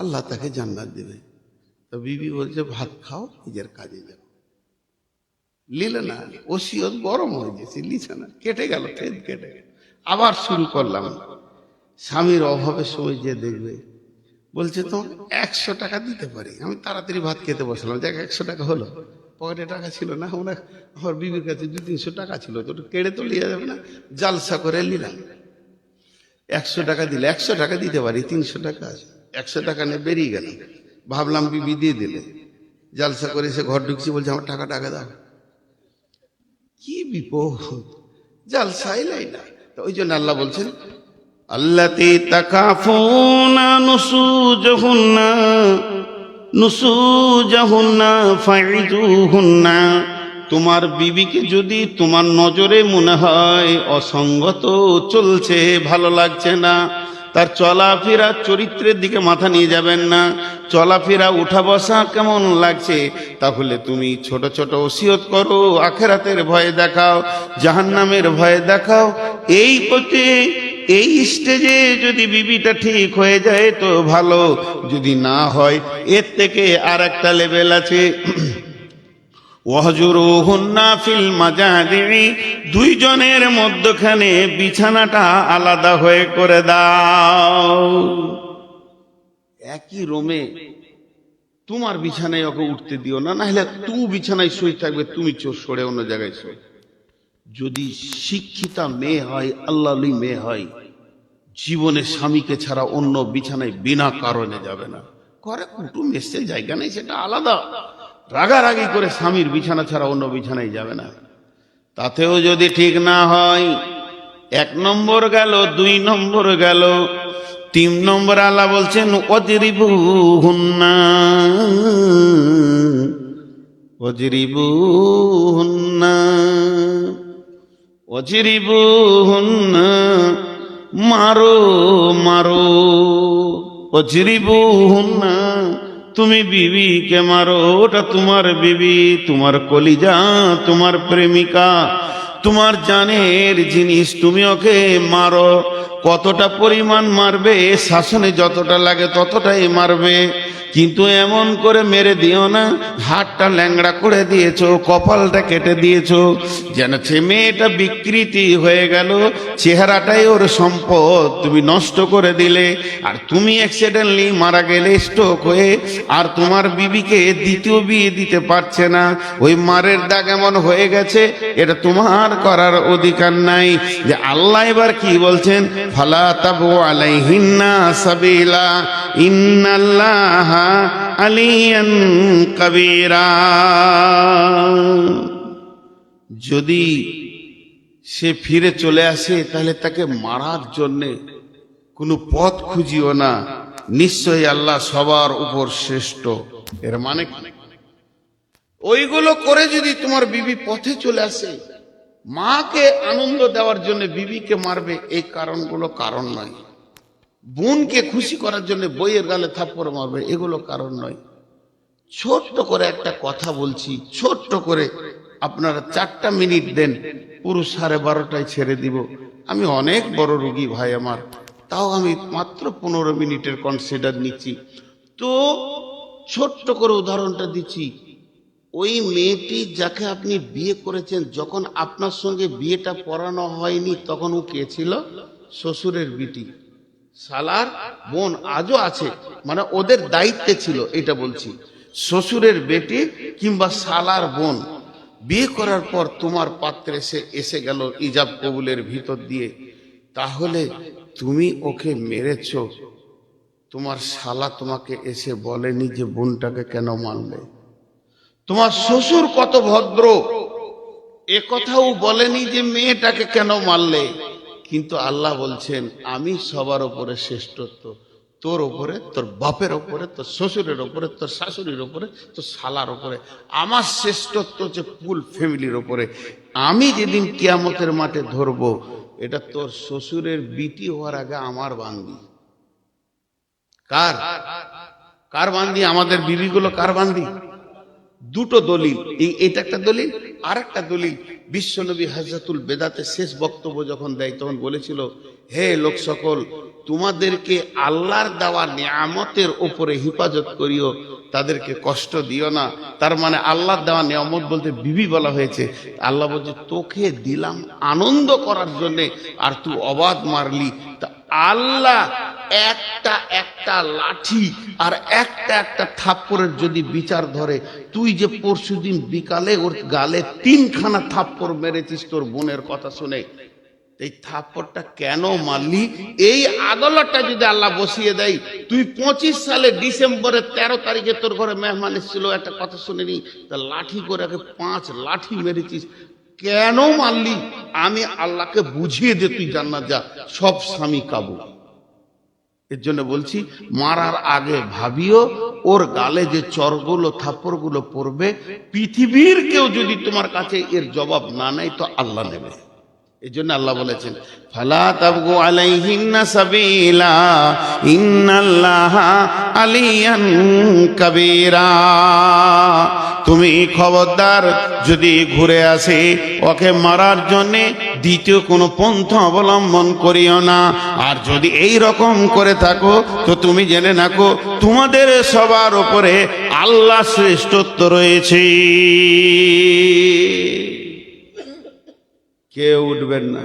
আল্লাহ তাকে জান্নাত দেবে। তো বিবি বলছে ভাত খাও, নিজের কাজে যাও। লিলে না, ওসিয়ত গরম হয়ে গেছে, লিছে না, কেটে গেল, ট্রেন কেটে গেল। আবার শুরু করলাম। স্বামীর অভাবের সময় যে দেখবে, বলছে তো 100 টাকা দিতে পারি। আমি তাড়াতাড়ি ভাত খেতে বসলাম, দেখ 100 টাকা হলো, পকেটে টাকা ছিল না। আমার বিবির কাছে 200-300 টাকা ছিল, তো কেড়ে তো লিয়া যাবে না, জালসা করে নিলাম। 100 টাকা দিলে 100 টাকা দিতে পারি, 300 টাকা আছে, 100 টাকা নিয়ে বেরিয়ে গেল। ভাবলাম বিবি দিয়ে দিলে, জালসা করে সে ঘর ঢুকছি, বলছে আমার টাকা দাও। কি বিপদ, জালসা এলাই না। তো ওই জন্য আল্লাহ বলছেন আল্লাতী তাকাফুনা নুসুজাহুন্না ফাইজুহুন্না। তোমার বিবিকে যদি তোমার নজরে মনে হয় অসঙ্গত চলছে, ভালো লাগছে না, তার চলাফেরা চরিত্রের দিকে মাথা নিয়ে যাবেন না, চলাফেরা উঠা বসা কেমন লাগছে, তাহলে তুমি ছোট ছোট ওসিয়ত করো, আখিরাতের ভয় দেখাও, জাহান্নামের ভয় দেখাও। এই পথে এই স্টেজে যদি বিবিটা ঠিক হয়ে যায় তো ভালো, যদি না হয় এর থেকে আর একটা লেভেল আছে। ওয়াহজুরুহুন্না ফিল মাজাজি'i, দুইজনের মধ্যখানে বিছানাটা আলাদা হয়ে করে দাও। একই রুমে তোমার বিছানায় ওকে উঠতে দিও না, নাহলে তুমি বিছানায় শুয়ে থাকবে, তুমি চোর সরে অন্য জায়গায় শুয়ে। যদি শিক্ষিতা মেয়ে হয়, আল্লাহলি মেয়ে হয়, জীবনে স্বামীকে ছাড়া অন্য বিছানায় বিনা কারণে যাবে না। করে কুটুম এসছে, জায়গা নেই, সেটা আলাদা। রাগারাগি করে স্বামীর বিছানা ছাড়া অন্য বিছানায় যাবে না। তাতেও যদি ঠিক না হয়, 1 নম্বর গেল, 2 নম্বর গেল, 3 নম্বর আল্লাহ বলছেন ওয়াজরিবুহুন্না মারো। ওয়াজরিবুহুন্না, তুমি বিবিকে মারো, ওটা তোমার বিবি, তোমার কলিজা, তোমার প্রেমিকা, তোমার জানের জিনিস, তুমি ওকে মারো। কতটা পরিমাণ মারবে, শাসনে যতটা লাগে ততটাই মারবে, কিন্তু এমন করে মেরে দিও না হাতটা ল্যাংড়া করে দিয়েছো, কপালটা কেটে দিয়েছো, যেন সে মেয়েটা বিকৃতি হয়ে গেল, চেহারাটাই ওর সম্পদ তুমি নষ্ট করে দিলে। আর তুমি অ্যাক্সিডেন্টলি মারা গেলে স্ট্রোক হয়ে, আর তোমার বিবিকে দ্বিতীয় বিয়ে দিতে পারছে না, ওই মারের দাগ এমন হয়ে গেছে, এটা তোমার করার অধিকার নাই। যে আল্লাহ এবার কি বলছেন, ফালা তাবু আলাইহিন্না সাবিলা ইন্নাল্লাহা আলিয়ান কাবীরা। যদি সে ফিরে চলে আসে, তাহলে তাকে মারার জন্যে কোনো পথ খুঁজিও না, নিশ্চয়ই আল্লাহ সবার উপর শ্রেষ্ঠ। এর মানে ওইগুলো করে যদি তোমার বিবি পথে চলে আসে, মাকে আনন্দ দেওয়ার জন্য বিবিকে মারবে, এই কারণগুলো কারণ নয়। বোনকে খুশি করার জন্য বইয়ের গালে থাপ্পড় মারবে, এগুলো কারণ নয়। ছোট্ট করে একটা কথা বলছি, ছোট্ট করে, আপনারা 4টা মিনিট দেন, পুরো 12:30টায় ছেড়ে দিব। আমি অনেক বড় রোগী ভাই আমার, তাও আমি মাত্র 15 মিনিটের কনসিডার নিচ্ছি। তো ছোট্ট করে উদাহরণটা দিচ্ছি। ওই মেয়েটি যাকে আপনি বিয়ে করেছেন, যখন আপনার সঙ্গে বিয়েটা পড়ানো হয়নি, তখন ও কে ছিল? শ্বশুরের বিটি, শালার বোন, আজও আছে, মানে ওদের দায়িত্বে ছিল, এটা বলছি। শ্বশুরের বেটি কিংবা শালার বোন বিয়ে করার পর তোমার পাত্রে সে এসে গেল ইজাব কবুলের ভিতর দিয়ে, তাহলে তুমি ওকে মেরেছ, তোমার শালা তোমাকে এসে বলেনি যে বোনটাকে কেন মারলে? তোমার শ্বশুর কত ভদ্র, এ কথাও বলেনি যে মেয়েটাকে কেন মারলে। কিন্তু আল্লাহ বলছেন আমি সবার উপরে শ্রেষ্ঠত্ব, তোর ওপরে, তোর বাপের ওপরে, তোর শ্বশুরের ওপরে, তোর শাশুড়ির ওপরে, তোর শালার ওপরে। আমার শ্রেষ্ঠত্ব হচ্ছে ফুল ফ্যামিলির ওপরে। আমি যেদিন কিয়ামতের মাঠে ধরবো, এটা তোর শ্বশুরের বিটি হওয়ার আগে আমার বান্দি। কার কার বান্দি? আমাদের বিবিগুলো কার বান্দি? দুটো দলিল, এটা একটা দলিল, আর একটা দলিল। বিশ্বনবী হাজরাতুল বেদাতে শেষ বক্তব্য যখন দেয় তখন বলেছিল, হে লোক সকল, তোমাদেরকে আল্লাহর দেওয়া নিয়ামতের উপরে হেফাজত করিও, তাদেরকে কষ্ট দিও না। তার মানে আল্লাহর দেওয়া নিয়ামত বলতে বিবি বলা হয়েছে। আল্লাহ বলছে তোকে দিলাম আনন্দ করার জন্যে, আর তুই অবাধ মারলি। তা আল্লাহ একটা একটা লাঠি আর একটা একটা থাপ্পড়ের যদি বিচার ধরে, তুই যে পরশুদিন বিকালে ওর গালে 3খানা থাপ্পড় মেরেছিস তোর বোনের কথা শুনে, এই থাপ্পড়টা কেন মারলি? এই আদালতটা যদি আল্লাহ বসিয়ে দেয়, তুই 25 সালে ডিসেম্বরের 13 তারিখে তোর ঘরে মেহমান এসেছিল, একটা কথা শুনেনি, তা লাঠি করে 5 লাঠি মেরেছিস, কেন মারলি? আমি আল্লাহকে বুঝিয়ে দে, তুই জান্নাত যা। সব স্বামী কাবু। এর জন্য বলছি, মারার আগে ভাবিও, ওর গালে যে চরগুলো থাপ্পড়গুলো পড়বে, পৃথিবীর কেউ যদি তোমার কাছে এর জবাব না নেয় তো আল্লাহ নেবে। এই জন্য আল্লাহ বলেছেন, ফালা তাবগু আলাইহিন্না সাবিলা ইন্নাল্লাহা আলিয়ান কাবীরা। তুমি খবরদার, যদি ঘুরে আসে ওকে মারার জন্যে দ্বিতীয় কোনো পন্থা অবলম্বন করিও না। আর যদি এই রকম করে থাকো তো তুমি জেনে রাখো, তোমাদের সবার উপরে আল্লাহ শ্রেষ্ঠত্ব রয়েছে। কেউ উঠবেন না।